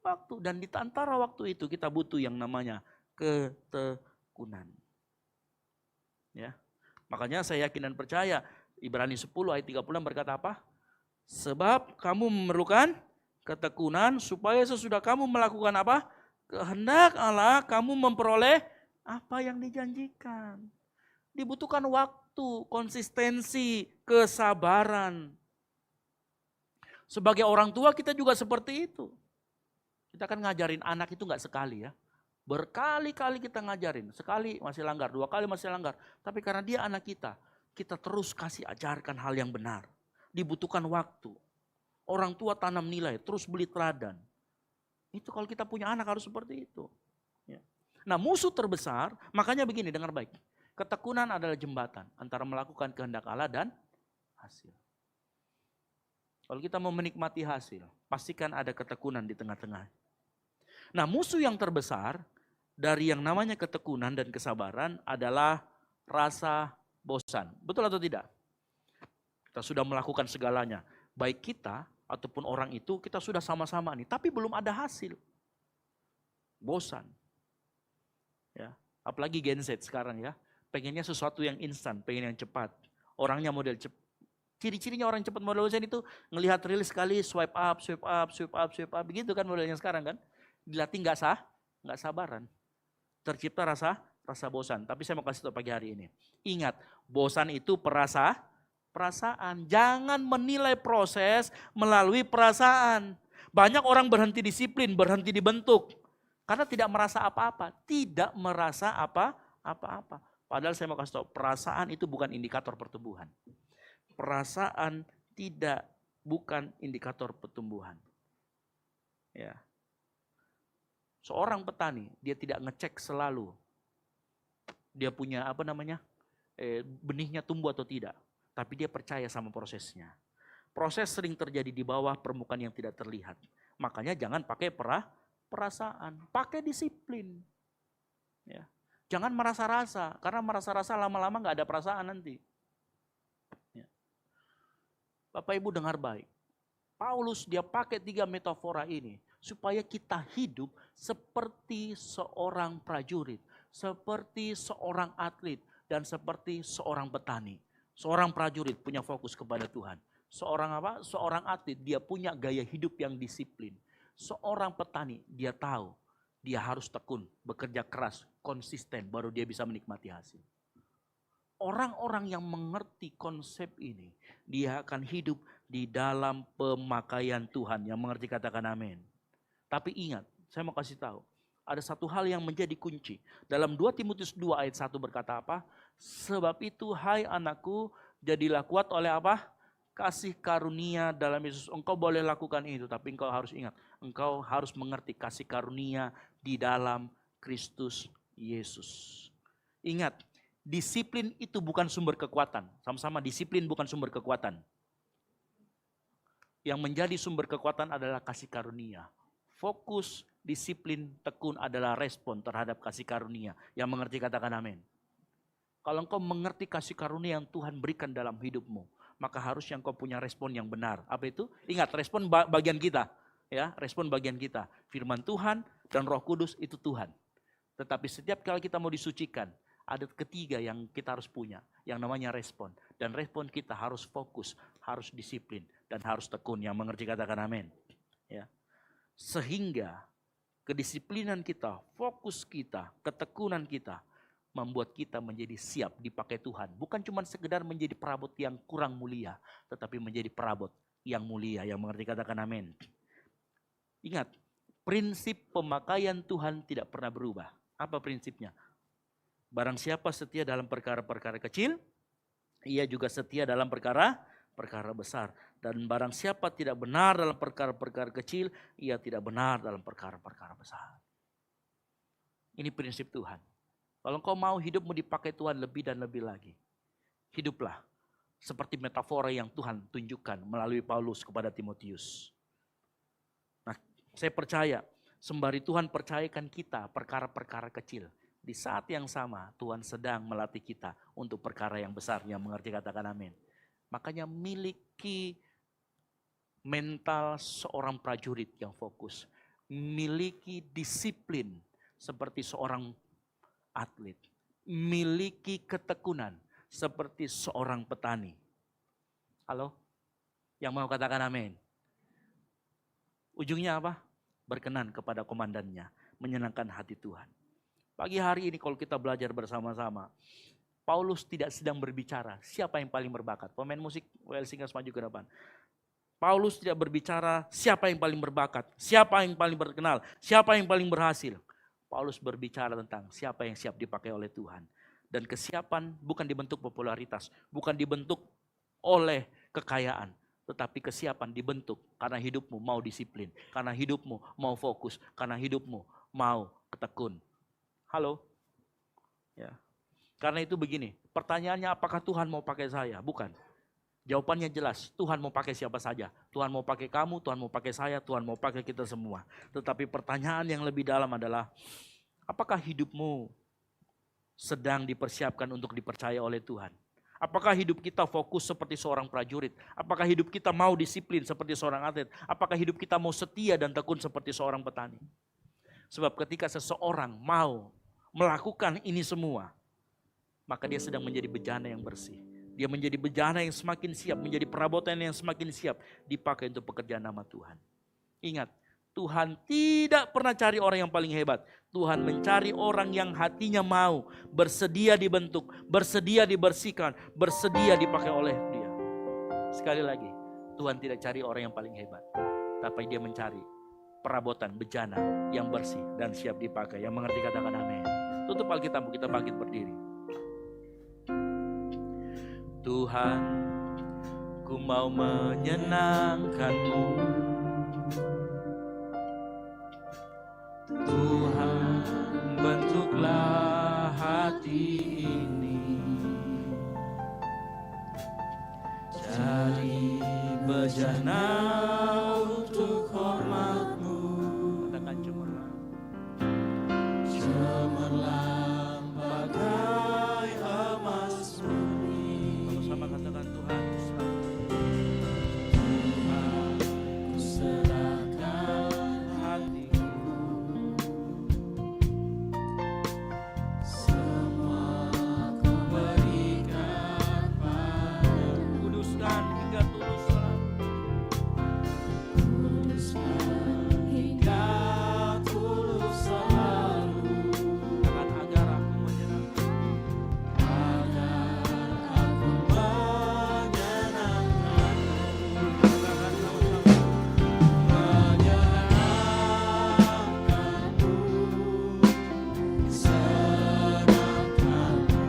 waktu. Dan di antara waktu itu kita butuh yang namanya ketekunan. Ya. Makanya saya yakin dan percaya Ibrani 10 ayat 36 berkata apa? Sebab kamu memerlukan ketekunan supaya sesudah kamu melakukan apa? Kehendak Allah, kamu memperoleh apa yang dijanjikan. Dibutuhkan waktu, konsistensi, kesabaran. Sebagai orang tua kita juga seperti itu. Kita kan ngajarin anak itu enggak sekali ya. Berkali-kali kita ngajarin, sekali masih langgar, 2 kali masih langgar. Tapi karena dia anak kita terus kasih ajarkan hal yang benar. Dibutuhkan waktu. Orang tua tanam nilai, terus beli teladan. Itu kalau kita punya anak harus seperti itu. Ya. Nah musuh terbesar, makanya begini, dengar baik. Ketekunan adalah jembatan antara melakukan kehendak Allah dan hasil. Kalau kita mau menikmati hasil, pastikan ada ketekunan di tengah-tengah. Nah musuh yang terbesar dari yang namanya ketekunan dan kesabaran adalah rasa bosan. Betul atau tidak? Kita sudah melakukan segalanya. Baik kita ataupun orang itu kita sudah sama-sama nih. Tapi belum ada hasil. Bosan. Ya, apalagi Gen Z sekarang ya. Pengennya sesuatu yang instan, pengen yang cepat. Orangnya model cepat. Ciri-cirinya orang cepat model bosan itu ngelihat rilis sekali swipe up. Begitu kan modelnya sekarang kan. Dilatih nggak sabaran. Tercipta rasa bosan. Tapi saya mau kasih tahu pagi hari ini. Ingat, bosan itu perasaan. Jangan menilai proses melalui perasaan. Banyak orang berhenti disiplin, berhenti dibentuk. Karena tidak merasa apa-apa. Tidak merasa apa-apa. Padahal saya mau kasih tahu, perasaan itu bukan indikator pertumbuhan. Perasaan bukan indikator pertumbuhan. Ya. Seorang petani, dia tidak ngecek selalu dia punya benihnya tumbuh atau tidak. Tapi dia percaya sama prosesnya. Proses sering terjadi di bawah permukaan yang tidak terlihat. Makanya jangan pakai perasaan, pakai disiplin. Ya. Jangan merasa-rasa, karena merasa-rasa lama-lama gak ada perasaan nanti. Ya. Bapak Ibu dengar baik. Paulus dia pakai 3 metafora ini supaya kita hidup seperti seorang prajurit, seperti seorang atlet, dan seperti seorang petani. Seorang prajurit punya fokus kepada Tuhan. Seorang atlet dia punya gaya hidup yang disiplin. Seorang petani dia tahu dia harus tekun, bekerja keras, konsisten baru dia bisa menikmati hasil. Orang-orang yang mengerti konsep ini, dia akan hidup di dalam pemakaian Tuhan. Yang mengerti katakan amin. Tapi ingat, saya mau kasih tahu. Ada satu hal yang menjadi kunci. Dalam 2 Timotius 2 ayat 1 berkata apa? Sebab itu hai anakku, jadilah kuat oleh apa? Kasih karunia dalam Yesus. Engkau boleh lakukan itu, tapi engkau harus ingat. Engkau harus mengerti kasih karunia di dalam Kristus Yesus. Ingat, disiplin itu bukan sumber kekuatan. Sama-sama, disiplin bukan sumber kekuatan. Yang menjadi sumber kekuatan adalah kasih karunia. Fokus, disiplin, tekun adalah respon terhadap kasih karunia. Yang mengerti katakan amin. Kalau engkau mengerti kasih karunia yang Tuhan berikan dalam hidupmu, maka harusnya engkau punya respon yang benar. Apa itu? Ingat, respon bagian kita. Ya, respon bagian kita. Firman Tuhan dan Roh Kudus itu Tuhan. Tetapi setiap kali kita mau disucikan, ada ketiga yang kita harus punya, yang namanya respon. Dan respon kita harus fokus, harus disiplin, dan harus tekun. Yang mengerti katakan amin. Ya. Sehingga kedisiplinan kita, fokus kita, ketekunan kita, membuat kita menjadi siap dipakai Tuhan. Bukan cuma sekedar menjadi perabot yang kurang mulia, tetapi menjadi perabot yang mulia. Yang mengerti katakan amin. Ingat, prinsip pemakaian Tuhan tidak pernah berubah. Apa prinsipnya? Barang siapa setia dalam perkara-perkara kecil, ia juga setia dalam perkara besar. Dan barang siapa tidak benar dalam perkara-perkara kecil, ia tidak benar dalam perkara-perkara besar. Ini prinsip Tuhan. Kalau engkau mau hidupmu dipakai Tuhan lebih dan lebih lagi, hiduplah seperti metafora yang Tuhan tunjukkan melalui Paulus kepada Timotius. Nah, saya percaya sembari Tuhan percayakan kita perkara-perkara kecil, di saat yang sama Tuhan sedang melatih kita untuk perkara yang besar. Yang mengerti katakan amin. Makanya miliki mental seorang prajurit yang fokus. Miliki disiplin seperti seorang atlet. Miliki ketekunan seperti seorang petani. Halo? Yang mau katakan amin? Ujungnya apa? Berkenan kepada komandannya. Menyenangkan hati Tuhan. Pagi hari ini kalau kita belajar bersama-sama, Paulus tidak sedang berbicara siapa yang paling berbakat. Pemain musik WL Singers maju ke depan. Paulus tidak berbicara siapa yang paling berbakat, siapa yang paling terkenal, siapa yang paling berhasil. Paulus berbicara tentang siapa yang siap dipakai oleh Tuhan. Dan kesiapan bukan dibentuk popularitas, bukan dibentuk oleh kekayaan. Tetapi kesiapan dibentuk karena hidupmu mau disiplin, karena hidupmu mau fokus, karena hidupmu mau ketekun. Halo? Ya. Karena itu begini, pertanyaannya apakah Tuhan mau pakai saya? Bukan. Jawabannya jelas, Tuhan mau pakai siapa saja. Tuhan mau pakai kamu, Tuhan mau pakai saya, Tuhan mau pakai kita semua. Tetapi pertanyaan yang lebih dalam adalah, apakah hidupmu sedang dipersiapkan untuk dipercaya oleh Tuhan? Apakah hidup kita fokus seperti seorang prajurit? Apakah hidup kita mau disiplin seperti seorang atlet? Apakah hidup kita mau setia dan tekun seperti seorang petani? Sebab ketika seseorang mau melakukan ini semua, maka dia sedang menjadi bejana yang bersih. Dia menjadi bejana yang semakin siap, menjadi perabotan yang semakin siap dipakai untuk pekerjaan nama Tuhan. Ingat, Tuhan tidak pernah cari orang yang paling hebat. Tuhan mencari orang yang hatinya mau, bersedia dibentuk, bersedia dibersihkan, bersedia dipakai oleh Dia. Sekali lagi, Tuhan tidak cari orang yang paling hebat, tapi Dia mencari perabotan bejana yang bersih dan siap dipakai. Yang mengerti katakan amin. Tutup Alkitabmu, kita bangkit berdiri. Tuhan, ku mau menyenangkan-Mu. Tuhan, bentuklah hati ini jadi bejana untuk hormat-Mu. Katakan cemerlang. Cemerlang bagai emas murni. Sama katakan Tuhan, Tuhan, ku serahkan hatiku. Semua ku berikan padamu. Kuduskan hingga tulus selalu. Kuduskan hingga tulus selalu. Katakan agar aku menyenangkan. Agar aku menyenangkan. Katakan sama-sama. Menyenangkan-Mu, senangkan-Mu.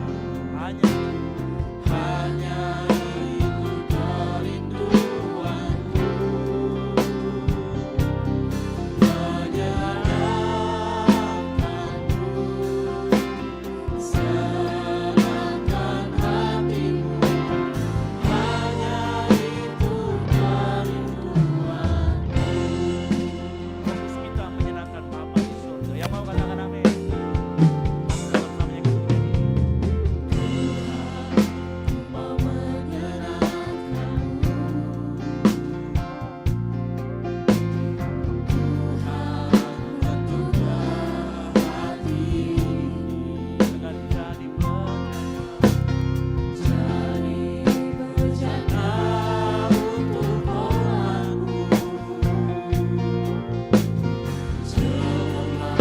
Hanya itu kerinduanku. Menyenangkan-Mu, senangkan hatimu. Hanya itu kerinduanku. Fokus kita menyenangkan Bapa di surga. Yang mau katakan amin. Sama-sama yang kita berdiri. Tuhan, mau menyenangkan-Mu. Tuhan, bentuklah hati agar jadi bejana untuk hormat-Mu. Cemerlang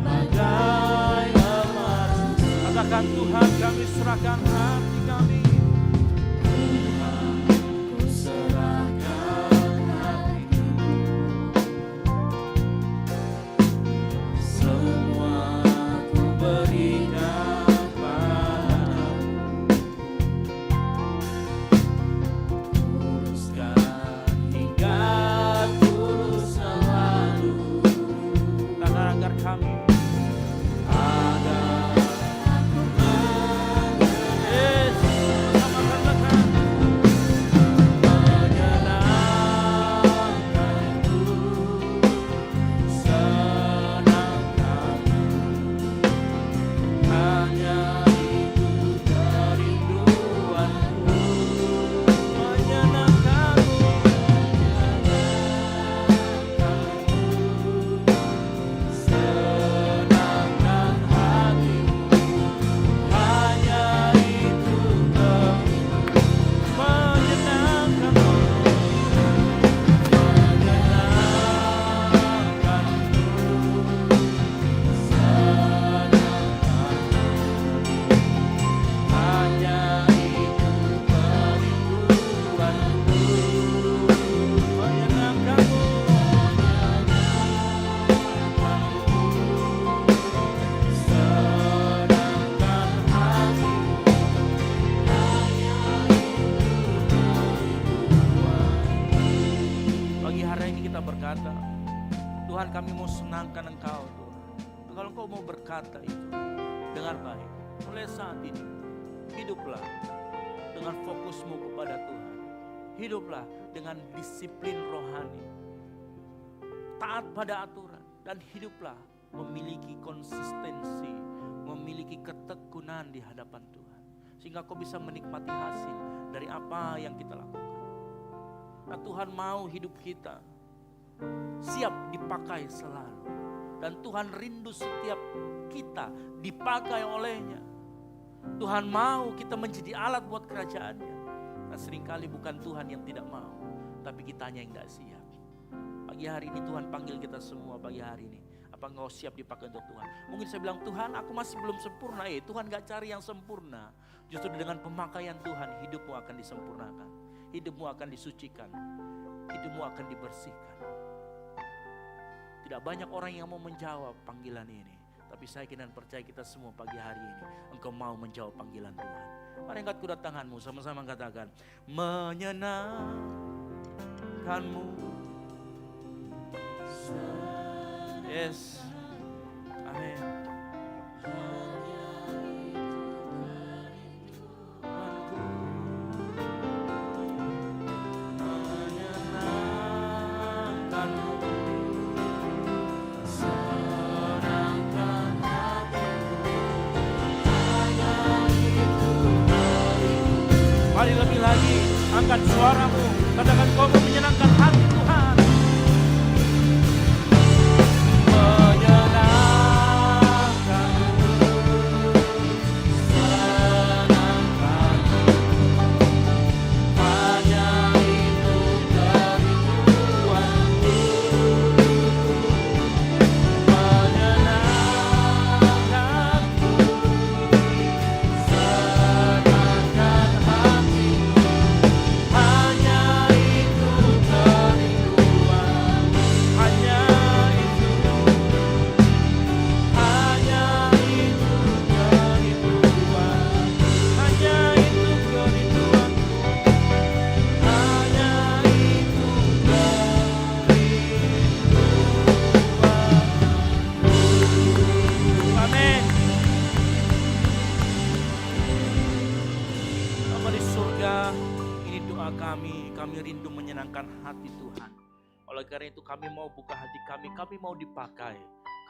bagai emas. Katakan Tuhan, kami serahkan hati kami. Tuhan, ku serahkan hatiku. kata itu. Dengar baik, mulai saat ini hiduplah dengan fokusmu kepada Tuhan. Hiduplah dengan disiplin rohani, taat pada aturan, dan hiduplah memiliki konsistensi, memiliki ketekunan di hadapan Tuhan. Sehingga kau bisa menikmati hasil dari apa yang kita lakukan. Nah, Tuhan mau hidup kita siap dipakai selalu. Dan Tuhan rindu setiap kita dipakai olehnya. Tuhan mau kita menjadi alat buat kerajaannya. Nah, seringkali bukan Tuhan yang tidak mau, tapi kitanya yang gak siap. Pagi hari ini Tuhan panggil kita semua pagi hari ini. Apa engkau siap dipakai untuk Tuhan? Mungkin saya bilang, Tuhan aku masih belum sempurna. Tuhan gak cari yang sempurna. Justru dengan pemakaian Tuhan hidupmu akan disempurnakan. Hidupmu akan disucikan. Hidupmu akan dibersihkan. Tidak banyak orang yang mau menjawab panggilan ini. Tapi saya yakin dan percaya kita semua pagi hari ini engkau mau menjawab panggilan Tuhan. Mari angkat kedua tanganmu, sama-sama katakan, menyenangkanmu. Yes. Amin. Mari lebih lagi, angkat suaramu, katakan kau mau menyenangkan hati Tuhan. Kami mau buka hati kami mau dipakai.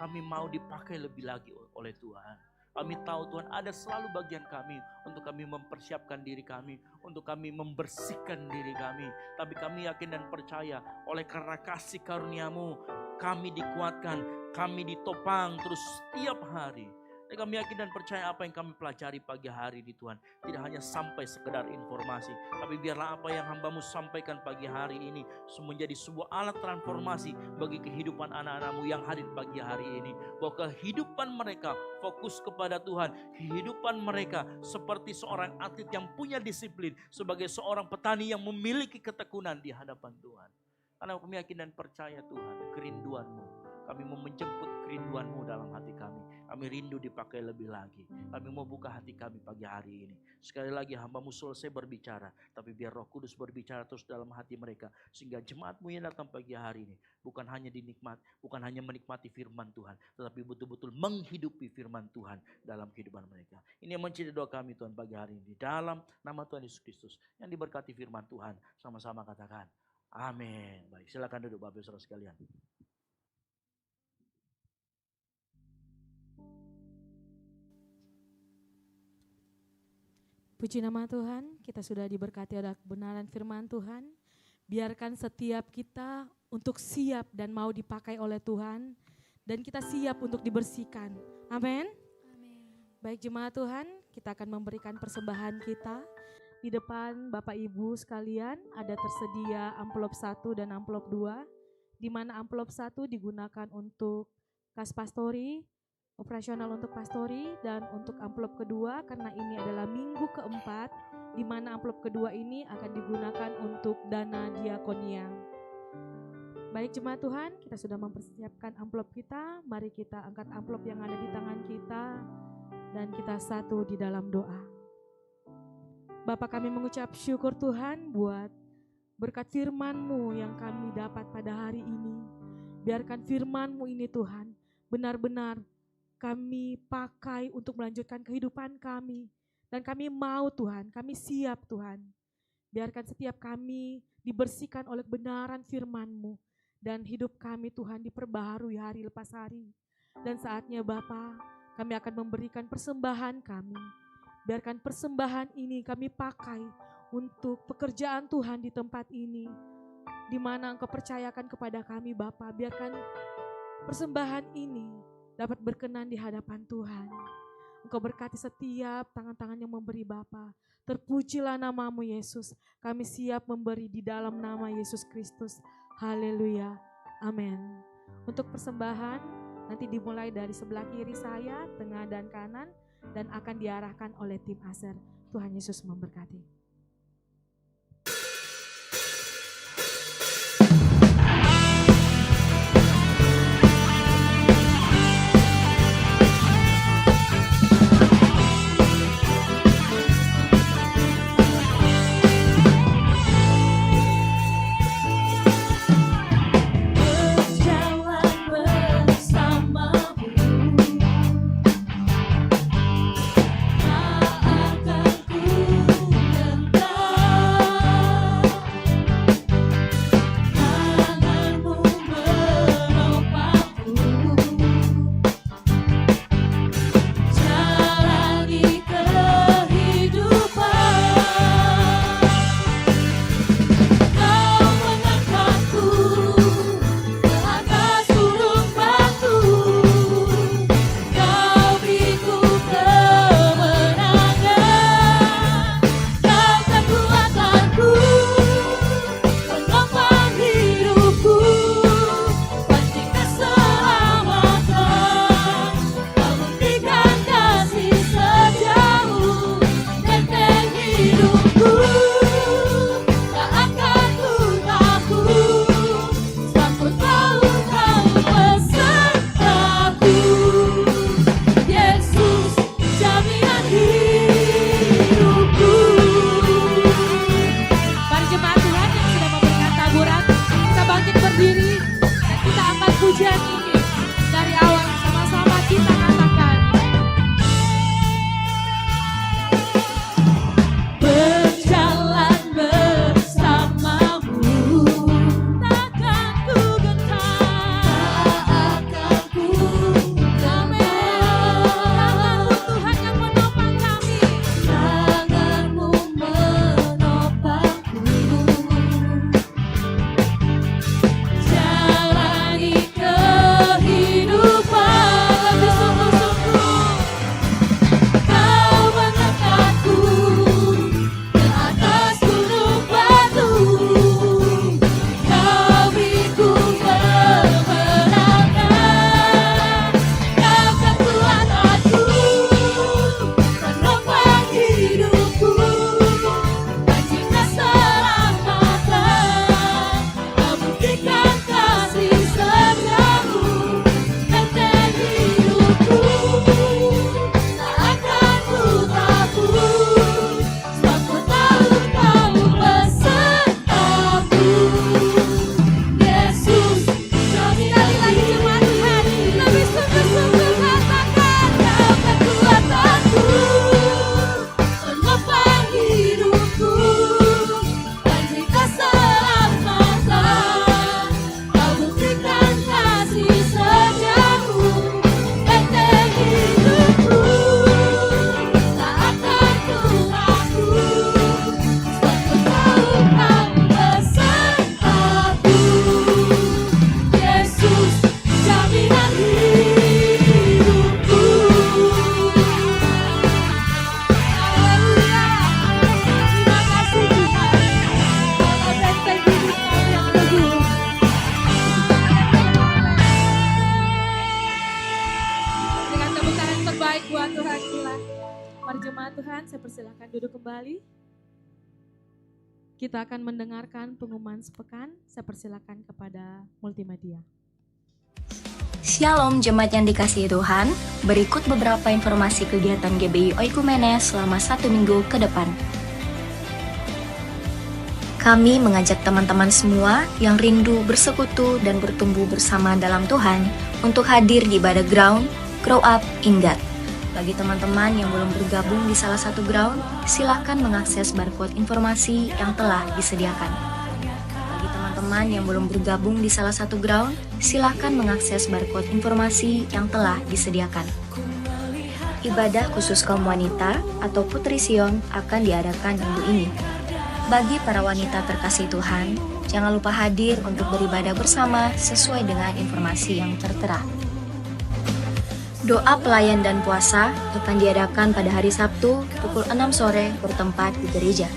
Kami mau dipakai lebih lagi oleh Tuhan. Kami tahu Tuhan ada selalu bagian kami untuk kami mempersiapkan diri kami, untuk kami membersihkan diri kami. Tapi kami yakin dan percaya oleh karena kasih karunia-Mu kami dikuatkan, kami ditopang terus setiap hari. Dan kami yakin dan percaya apa yang kami pelajari pagi hari ini Tuhan tidak hanya sampai sekedar informasi, tapi biarlah apa yang hamba-Mu sampaikan pagi hari ini menjadi sebuah alat transformasi bagi kehidupan anak-anak-Mu yang hadir pagi hari ini. Bahwa kehidupan mereka fokus kepada Tuhan, kehidupan mereka seperti seorang atlet yang punya disiplin, sebagai seorang petani yang memiliki ketekunan di hadapan Tuhan. Karena kami yakin dan percaya Tuhan, kerinduan-Mu, kami mau menjemput kerinduan-Mu dalam hati kami. Kami rindu dipakai lebih lagi. Kami mau buka hati kami pagi hari ini. Sekali lagi hamba-Mu selesai berbicara, tapi biar Roh Kudus berbicara terus dalam hati mereka. Sehingga jemaat-Mu yang datang pagi hari ini bukan hanya menikmati firman Tuhan, tetapi betul-betul menghidupi firman Tuhan dalam kehidupan mereka. Ini yang menjadi doa kami Tuhan pagi hari ini. Dalam nama Tuhan Yesus Kristus yang diberkati firman Tuhan. Sama-sama katakan amin. Baik, silakan duduk Bapak Saudara sekalian. Puji nama Tuhan, kita sudah diberkati oleh kebenaran firman Tuhan. Biarkan setiap kita untuk siap dan mau dipakai oleh Tuhan. Dan kita siap untuk dibersihkan. Amin. Baik jemaat Tuhan, kita akan memberikan persembahan kita. Di depan Bapak Ibu sekalian ada tersedia amplop 1 dan amplop 2. Di mana amplop 1 digunakan untuk kas pastori, operasional untuk pastori, dan untuk amplop kedua karena ini adalah minggu keempat di mana amplop kedua ini akan digunakan untuk dana diakonia. Baik jemaat Tuhan, kita sudah mempersiapkan amplop kita. Mari kita angkat amplop yang ada di tangan kita dan kita satu di dalam doa. Bapa, kami mengucap syukur Tuhan buat berkat firman-Mu yang kami dapat pada hari ini. Biarkan firman-Mu ini Tuhan benar-benar kami pakai untuk melanjutkan kehidupan kami. Dan kami mau Tuhan, kami siap Tuhan. Biarkan setiap kami dibersihkan oleh kebenaran firman-Mu. Dan hidup kami Tuhan diperbaharui hari lepas hari. Dan saatnya Bapa, kami akan memberikan persembahan kami. Biarkan persembahan ini kami pakai untuk pekerjaan Tuhan di tempat ini. Di mana Engkau percayakan kepada kami Bapa. Biarkan persembahan ini dapat berkenan di hadapan Tuhan. Engkau berkati setiap tangan-tangan yang memberi Bapa. Terpujilah nama-Mu Yesus. Kami siap memberi di dalam nama Yesus Kristus. Haleluya. Amin. Untuk persembahan nanti dimulai dari sebelah kiri saya, tengah dan kanan, dan akan diarahkan oleh tim Aser. Tuhan Yesus memberkati. Kita akan mendengarkan pengumuman sepekan. Saya persilakan kepada multimedia. Shalom jemaat yang dikasihi Tuhan, berikut beberapa informasi kegiatan GBI Oikumene selama 1 minggu ke depan. Kami mengajak teman-teman semua yang rindu bersekutu dan bertumbuh bersama dalam Tuhan untuk hadir di ibadah ground Grow Up in God. Bagi teman-teman yang belum bergabung di salah satu ground, silakan mengakses barcode informasi yang telah disediakan. Bagi teman-teman yang belum bergabung di salah satu ground, silakan mengakses barcode informasi yang telah disediakan. Ibadah khusus kaum wanita atau Putri Sion akan diadakan minggu ini. Bagi para wanita terkasih Tuhan, jangan lupa hadir untuk beribadah bersama sesuai dengan informasi yang tertera. Doa pelayan dan puasa akan diadakan pada hari Sabtu pukul 6 sore bertempat di gereja.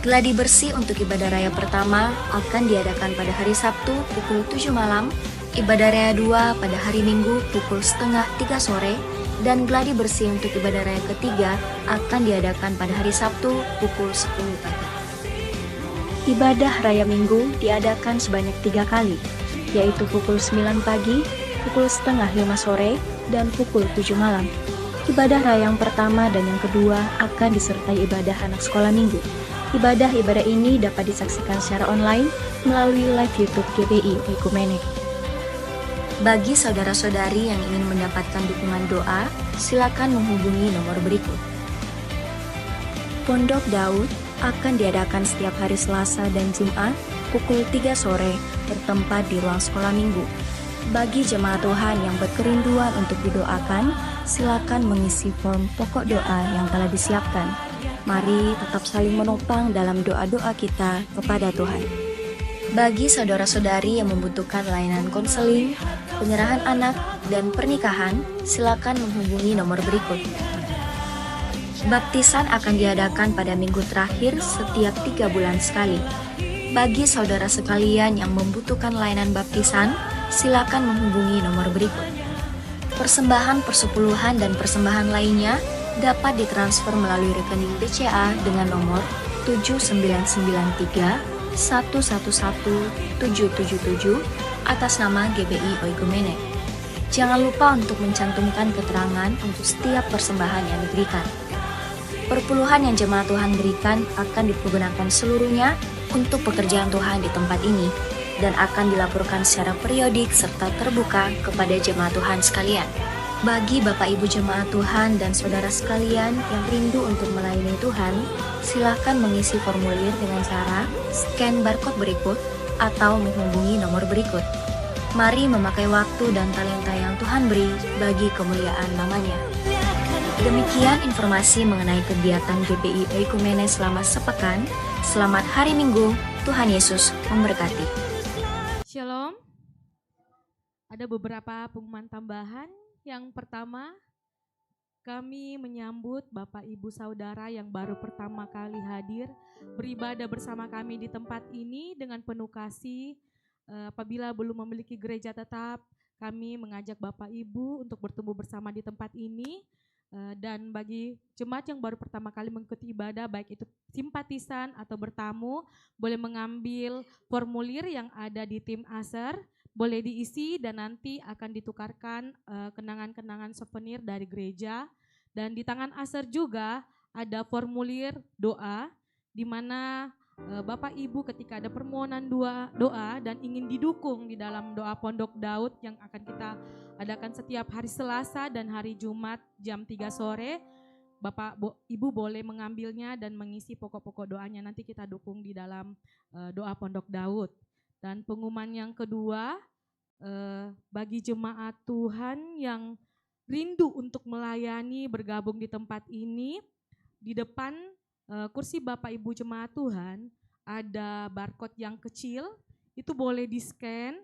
Gladi bersih untuk ibadah raya pertama akan diadakan pada hari Sabtu pukul 7 malam, ibadah raya 2 pada hari Minggu pukul setengah 3 sore, dan gladi bersih untuk ibadah raya ketiga akan diadakan pada hari Sabtu pukul 10 pagi. Ibadah raya Minggu diadakan sebanyak 3 kali, yaitu pukul 9 pagi, pukul setengah 5 sore, dan pukul 7 malam. Ibadah raya yang pertama dan yang kedua akan disertai ibadah anak sekolah minggu. Ibadah-ibadah ini dapat disaksikan secara online melalui live YouTube GBI Oikumene. Bagi saudara-saudari yang ingin mendapatkan dukungan doa, silakan menghubungi nomor berikut. Pondok Daud akan diadakan setiap hari Selasa dan Jumat pukul 3 sore bertempat di ruang sekolah minggu. Bagi jemaat Tuhan yang berkerinduan untuk didoakan, silakan mengisi form pokok doa yang telah disiapkan. Mari tetap saling menopang dalam doa-doa kita kepada Tuhan. Bagi saudara-saudari yang membutuhkan layanan konseling, penyerahan anak, dan pernikahan, silakan menghubungi nomor berikut. Baptisan akan diadakan pada minggu terakhir setiap 3 bulan sekali. Bagi saudara sekalian yang membutuhkan layanan baptisan, silakan menghubungi nomor berikut. Persembahan persepuluhan dan persembahan lainnya dapat ditransfer melalui rekening BCA dengan nomor 7993 111777 atas nama GBI Oikumene. Jangan lupa untuk mencantumkan keterangan untuk setiap persembahan yang diberikan. Perpuluhan yang jemaat Tuhan berikan akan dipergunakan seluruhnya untuk pekerjaan Tuhan di tempat ini dan akan dilaporkan secara periodik serta terbuka kepada jemaat Tuhan sekalian. Bagi Bapak Ibu jemaat Tuhan dan saudara sekalian yang rindu untuk melayani Tuhan, silakan mengisi formulir dengan cara scan barcode berikut atau menghubungi nomor berikut. Mari memakai waktu dan talenta yang Tuhan beri bagi kemuliaan namanya. Demikian informasi mengenai kegiatan GBI Oikumene selama sepekan. Selamat hari Minggu, Tuhan Yesus memberkati. Shalom. Ada beberapa pengumuman tambahan. Yang pertama, kami menyambut Bapak Ibu Saudara yang baru pertama kali hadir beribadah bersama kami di tempat ini dengan penuh kasih. Apabila belum memiliki gereja tetap, kami mengajak Bapak Ibu untuk bertemu bersama di tempat ini. Dan bagi jemaat yang baru pertama kali mengikuti ibadah, baik itu simpatisan atau bertamu, boleh mengambil formulir yang ada di tim ASER, boleh diisi dan nanti akan ditukarkan kenangan-kenangan souvenir dari gereja. Dan di tangan ASER juga ada formulir doa, di mana Bapak Ibu ketika ada permohonan doa dan ingin didukung di dalam doa Pondok Daud yang akan kita adakan setiap hari Selasa dan hari Jumat jam 3 sore, Bapak Ibu boleh mengambilnya dan mengisi pokok-pokok doanya, nanti kita dukung di dalam doa Pondok Daud. Dan pengumuman yang kedua, bagi jemaat Tuhan yang rindu untuk melayani bergabung di tempat ini, di depan kursi Bapak Ibu jemaat Tuhan ada barcode yang kecil, itu boleh di-scan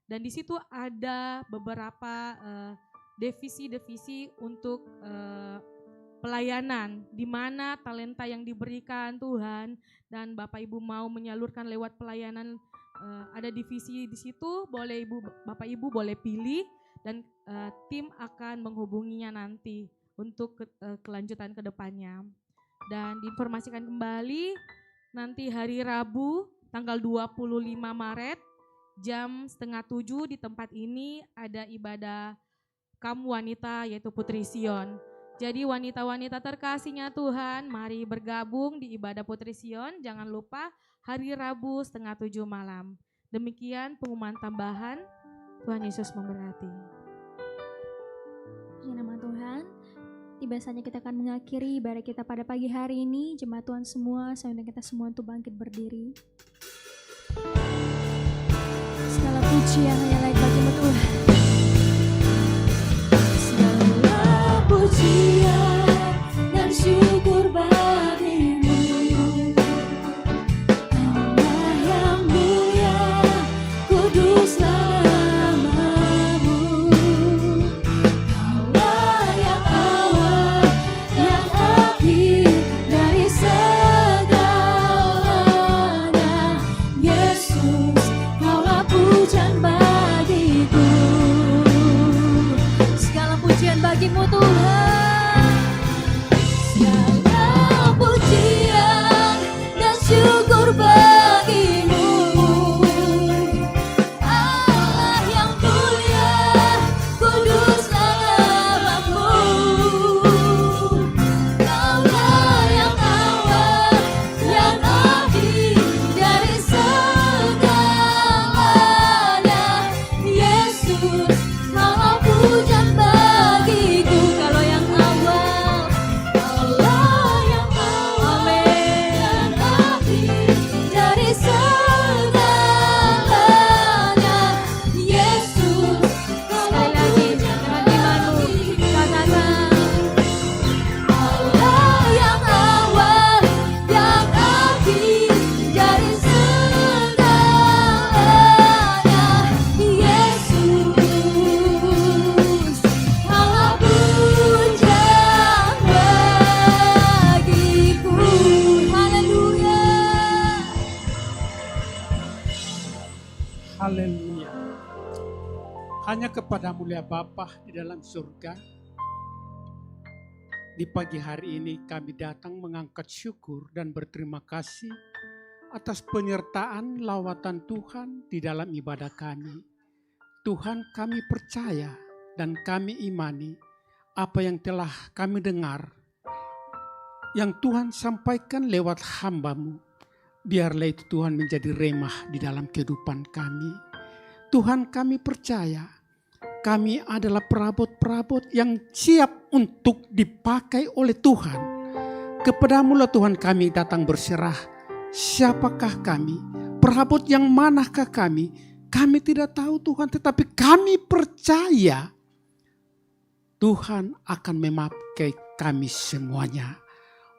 dan di situ ada beberapa divisi-divisi untuk pelayanan, di mana talenta yang diberikan Tuhan dan Bapak Ibu mau menyalurkan lewat pelayanan, ada divisi di situ, boleh Bapak Ibu boleh pilih dan tim akan menghubunginya nanti untuk kelanjutan ke depannya. Dan diinformasikan kembali nanti hari Rabu tanggal 25 Maret jam 6:30 di tempat ini ada ibadah kaum wanita yaitu Putri Sion. Jadi wanita-wanita terkasihnya Tuhan, mari bergabung di ibadah Putri Sion. Jangan lupa hari Rabu 6:30 malam. Demikian pengumuman tambahan. Tuhan Yesus memberkati. Puji nama Tuhan. Tiba saatnya kita akan mengakhiri ibadah kita pada pagi hari ini. Jemaat Tuhan semua, saya undang kita semua untuk bangkit berdiri. Segala pujian hanya layak bagimu Tuhan. Segala pujian dan syukur bagimu, Allah yang mulia, kuduslah namamu. Allah yang awal, yang akhir dari segalanya. Yesus, kaulah pujian bagiku. Segala pujian bagimu Tuhan. Segala pujian dan syukur bagimu, Allah yang mulia, kuduslah namamu. Kaulah yang awal, yang akhir dari segalanya. Yesus, kaulah pujian bagiku. Kalau yang awal, Allah yang awal, yang akhir dari segalanya. Yesus, Sekali lagi dengan imanmu katakan. Allah yang awal, yang akhir dari segalanya. Yesus, kaulah pujian bagiku. Haleluya. Haleluya. Hanya kepada-Mu ya Bapa di dalam surga. Di pagi hari ini kami datang mengangkat syukur dan berterima kasih atas penyertaan lawatan Tuhan di dalam ibadah kami. Tuhan, kami percaya dan kami imani apa yang telah kami dengar, yang Tuhan sampaikan lewat hamba-Mu. Biarlah itu Tuhan menjadi remah di dalam kehidupan kami. Tuhan, kami percaya kami adalah perabot-perabot yang siap untuk dipakai oleh Tuhan. Kepadamu lah Tuhan kami datang berserah. Siapakah kami? Perabot yang manakah kami? Kami tidak tahu Tuhan, tetapi kami percaya Tuhan akan memakai kami semuanya.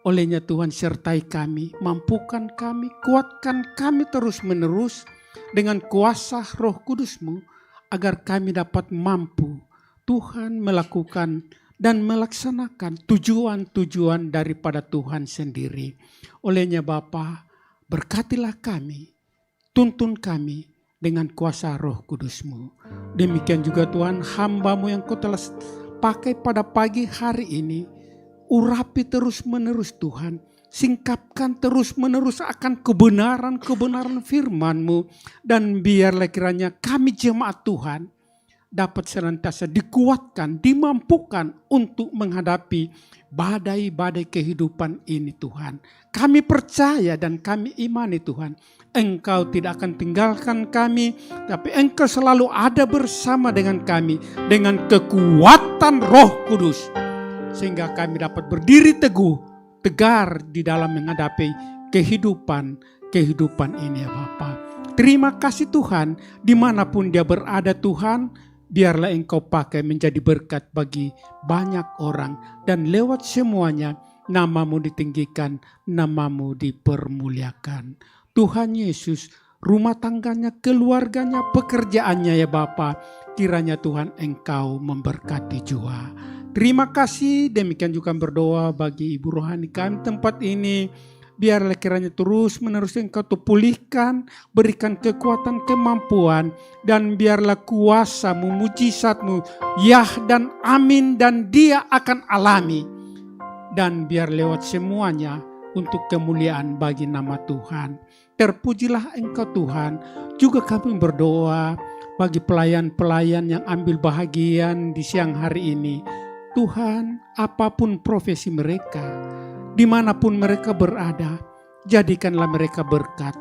Olehnya Tuhan sertai kami, mampukan kami, kuatkan kami terus menerus dengan kuasa Roh Kudus-Mu, agar kami dapat mampu Tuhan melakukan dan melaksanakan tujuan-tujuan daripada Tuhan sendiri. Olehnya Bapa, berkatilah kami, tuntun kami dengan kuasa Roh Kudus-Mu. Demikian juga Tuhan, hamba-Mu yang Kau telah pakai pada pagi hari ini, urapi terus menerus Tuhan, singkapkan terus menerus akan kebenaran-kebenaran firman-Mu, dan biarlah kiranya kami jemaat Tuhan dapat senantiasa dikuatkan, dimampukan untuk menghadapi badai-badai kehidupan ini Tuhan. Kami percaya dan kami imani Tuhan, Engkau tidak akan tinggalkan kami, tapi Engkau selalu ada bersama dengan kami dengan kekuatan Roh Kudus, sehingga kami dapat berdiri teguh, tegar di dalam menghadapi kehidupan ini ya Bapa. Terima kasih Tuhan, dimanapun dia berada Tuhan, biarlah Engkau pakai menjadi berkat bagi banyak orang, dan lewat semuanya nama-Mu ditinggikan, nama-Mu dipermuliakan. Tuhan Yesus, rumah tangganya, keluarganya, pekerjaannya ya Bapa, kiranya Tuhan Engkau memberkati jua. Terima kasih, demikian juga berdoa bagi Ibu Rohani kami tempat ini. Biarlah kiranya terus menerus Engkau pulihkan, berikan kekuatan, kemampuan, dan biarlah kuasa-Mu, mujizat-Mu, yah dan amin, dan dia akan alami. Dan biar lewat semuanya untuk kemuliaan bagi nama Tuhan. Terpujilah Engkau Tuhan. Juga kami berdoa bagi pelayan-pelayan yang ambil bahagian di siang hari ini. Tuhan, apapun profesi mereka, dimanapun mereka berada, jadikanlah mereka berkat,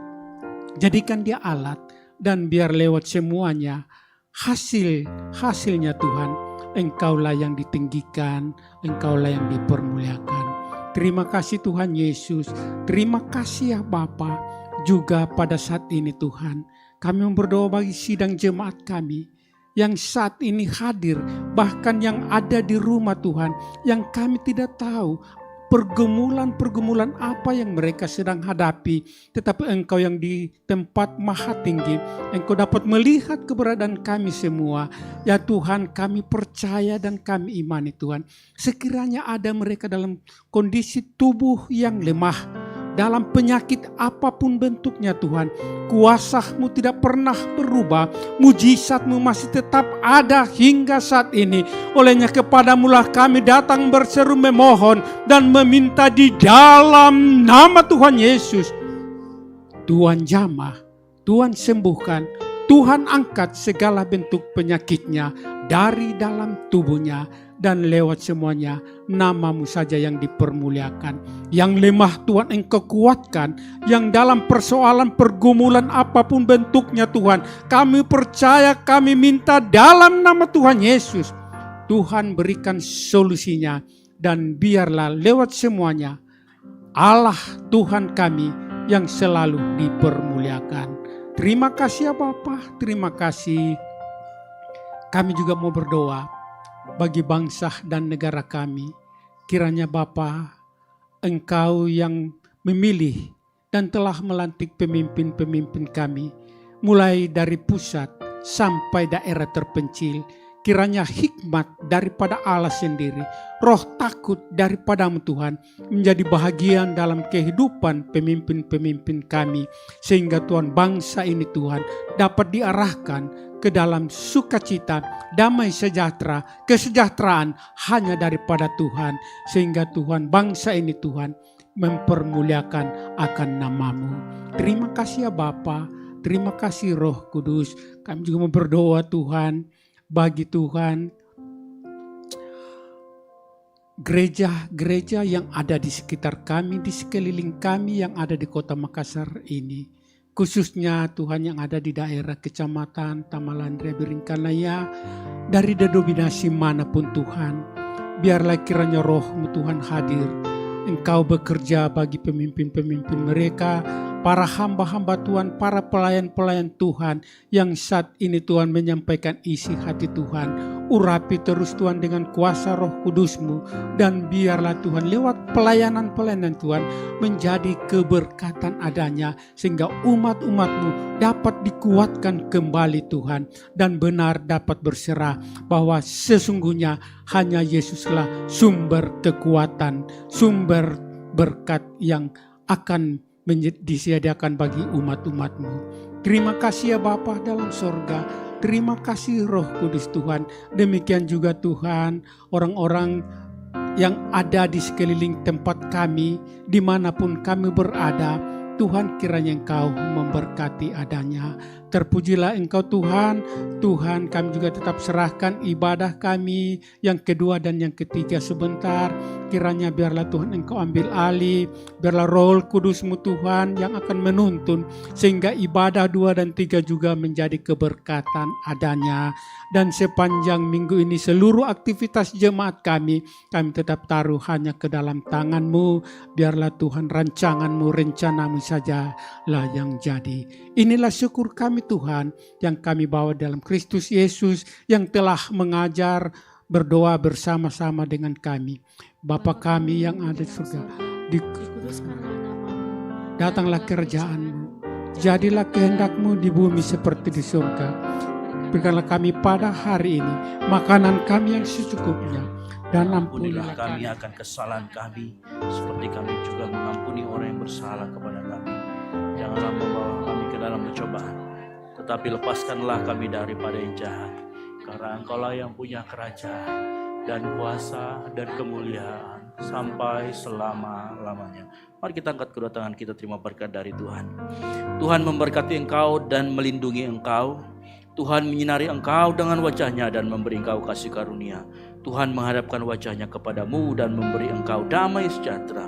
jadikan dia alat, dan biar lewat semuanya hasilnya Tuhan, Engkaulah yang ditinggikan, Engkaulah yang dipermuliakan. Terima kasih Tuhan Yesus, terima kasih ya Bapa. Juga pada saat ini Tuhan, kami berdoa bagi sidang jemaat kami yang saat ini hadir, bahkan yang ada di rumah Tuhan, yang kami tidak tahu pergumulan-pergumulan apa yang mereka sedang hadapi. Tetapi Engkau yang di tempat maha tinggi, Engkau dapat melihat keberadaan kami semua. Ya Tuhan, kami percaya dan kami imani Tuhan. Sekiranya ada mereka dalam kondisi tubuh yang lemah, dalam penyakit apapun bentuknya Tuhan, kuasa-Mu tidak pernah berubah, mujizat-Mu masih tetap ada hingga saat ini. Olehnya kepadamu lah kami datang berseru memohon dan meminta di dalam nama Tuhan Yesus. Tuhan jamah, Tuhan sembuhkan, Tuhan angkat segala bentuk penyakitnya dari dalam tubuhnya. Dan lewat semuanya nama-Mu saja yang dipermuliakan. Yang lemah Tuhan Engkau kuatkan. Yang dalam persoalan pergumulan apapun bentuknya Tuhan, kami percaya, kami minta dalam nama Tuhan Yesus. Tuhan berikan solusinya. Dan biarlah lewat semuanya Allah Tuhan kami yang selalu dipermuliakan. Terima kasih ya Bapa, terima kasih. Kami juga mau berdoa bagi bangsa dan negara kami. Kiranya Bapa, Engkau yang memilih dan telah melantik pemimpin-pemimpin kami, mulai dari pusat sampai daerah terpencil. Kiranya hikmat daripada Allah sendiri, roh takut daripada-Mu Tuhan, menjadi bahagian dalam kehidupan pemimpin-pemimpin kami. Sehingga Tuhan, bangsa ini Tuhan dapat diarahkan ke dalam sukacita, damai sejahtera, kesejahteraan hanya daripada Tuhan. Sehingga Tuhan, bangsa ini Tuhan mempermuliakan akan nama-Mu. Terima kasih ya Bapa, terima kasih Roh Kudus. Kami juga mau berdoa Tuhan, bagi Tuhan gereja-gereja yang ada di sekitar kami, di sekeliling kami yang ada di kota Makassar ini. Khususnya Tuhan yang ada di daerah kecamatan Tamalandria Biringkanaya, dari denominasi manapun Tuhan. Biarlah kiranya Roh-Mu Tuhan hadir. Engkau bekerja bagi pemimpin-pemimpin mereka, para hamba-hamba Tuhan, para pelayan-pelayan Tuhan yang saat ini Tuhan menyampaikan isi hati Tuhan. Urapi terus Tuhan dengan kuasa Roh Kudus-Mu, dan biarlah Tuhan lewat pelayanan-pelayanan Tuhan menjadi keberkatan adanya, sehingga umat-umat-Mu dapat dikuatkan kembali Tuhan, dan benar dapat berserah bahwa sesungguhnya hanya Yesuslah sumber kekuatan, sumber berkat yang akan disediakan bagi umat-umat-Mu. Terima kasih ya Bapa dalam sorga. Terima kasih Roh Kudus Tuhan. Demikian juga Tuhan, orang-orang yang ada di sekeliling tempat kami, dimanapun kami berada, Tuhan kiranya Engkau memberkati adanya. Terpujilah Engkau Tuhan. Tuhan, kami juga tetap serahkan ibadah kami yang kedua dan yang ketiga sebentar. Kiranya biarlah Tuhan Engkau ambil alih. Biarlah Roh Kudus-Mu Tuhan yang akan menuntun, sehingga ibadah 2 dan 3 juga menjadi keberkatan adanya. Dan sepanjang minggu ini seluruh aktivitas jemaat kami tetap taruh hanya ke dalam tangan-Mu. Biarlah Tuhan rancangan-Mu, rencana-Mu sajalah yang jadi. Inilah syukur kami Tuhan yang kami bawa dalam Kristus Yesus yang telah mengajar berdoa bersama-sama dengan kami. Bapa kami yang ada di surga, datanglah kerajaan-Mu, jadilah kehendak-Mu di bumi seperti di surga. Berikanlah kami pada hari ini makanan kami yang secukupnya, dan ampunilah kami akan kesalahan kami, seperti kami juga mengampuni orang yang bersalah kepada kami. Janganlah membawa kami ke dalam pencobaan, tetapi lepaskanlah kami daripada yang jahat. Karena Engkaulah yang punya kerajaan dan kuasa dan kemuliaan sampai selama-lamanya. Mari kita angkat kedua tangan kita, terima berkat dari Tuhan. Tuhan memberkati engkau dan melindungi engkau. Tuhan menyinari engkau dengan wajah-Nya dan memberi engkau kasih karunia. Tuhan menghadapkan wajah-Nya kepadamu dan memberi engkau damai sejahtera.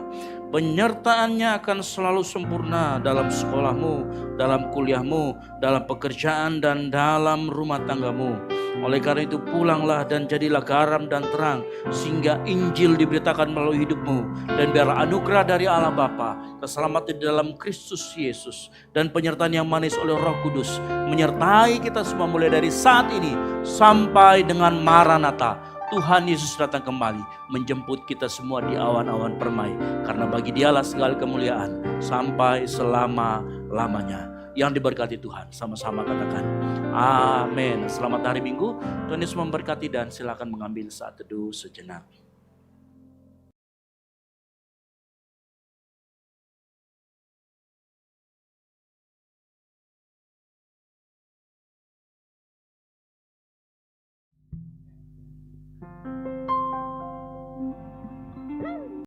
Penyertaan-Nya akan selalu sempurna dalam sekolahmu, dalam kuliahmu, dalam pekerjaan dan dalam rumah tanggamu. Oleh karena itu pulanglah dan jadilah garam dan terang, sehingga Injil diberitakan melalui hidupmu. Dan biarlah anugerah dari Allah Bapa, keselamatan di dalam Kristus Yesus, dan penyertaan yang manis oleh Roh Kudus menyertai kita semua mulai dari saat ini sampai dengan Maranatha. Tuhan Yesus datang kembali menjemput kita semua di awan-awan permai. Karena bagi Dialah segala kemuliaan sampai selama-lamanya. Yang diberkati Tuhan, sama-sama katakan amin. Selamat hari Minggu, Tuhan Yesus memberkati, dan silakan mengambil saat teduh sejenak.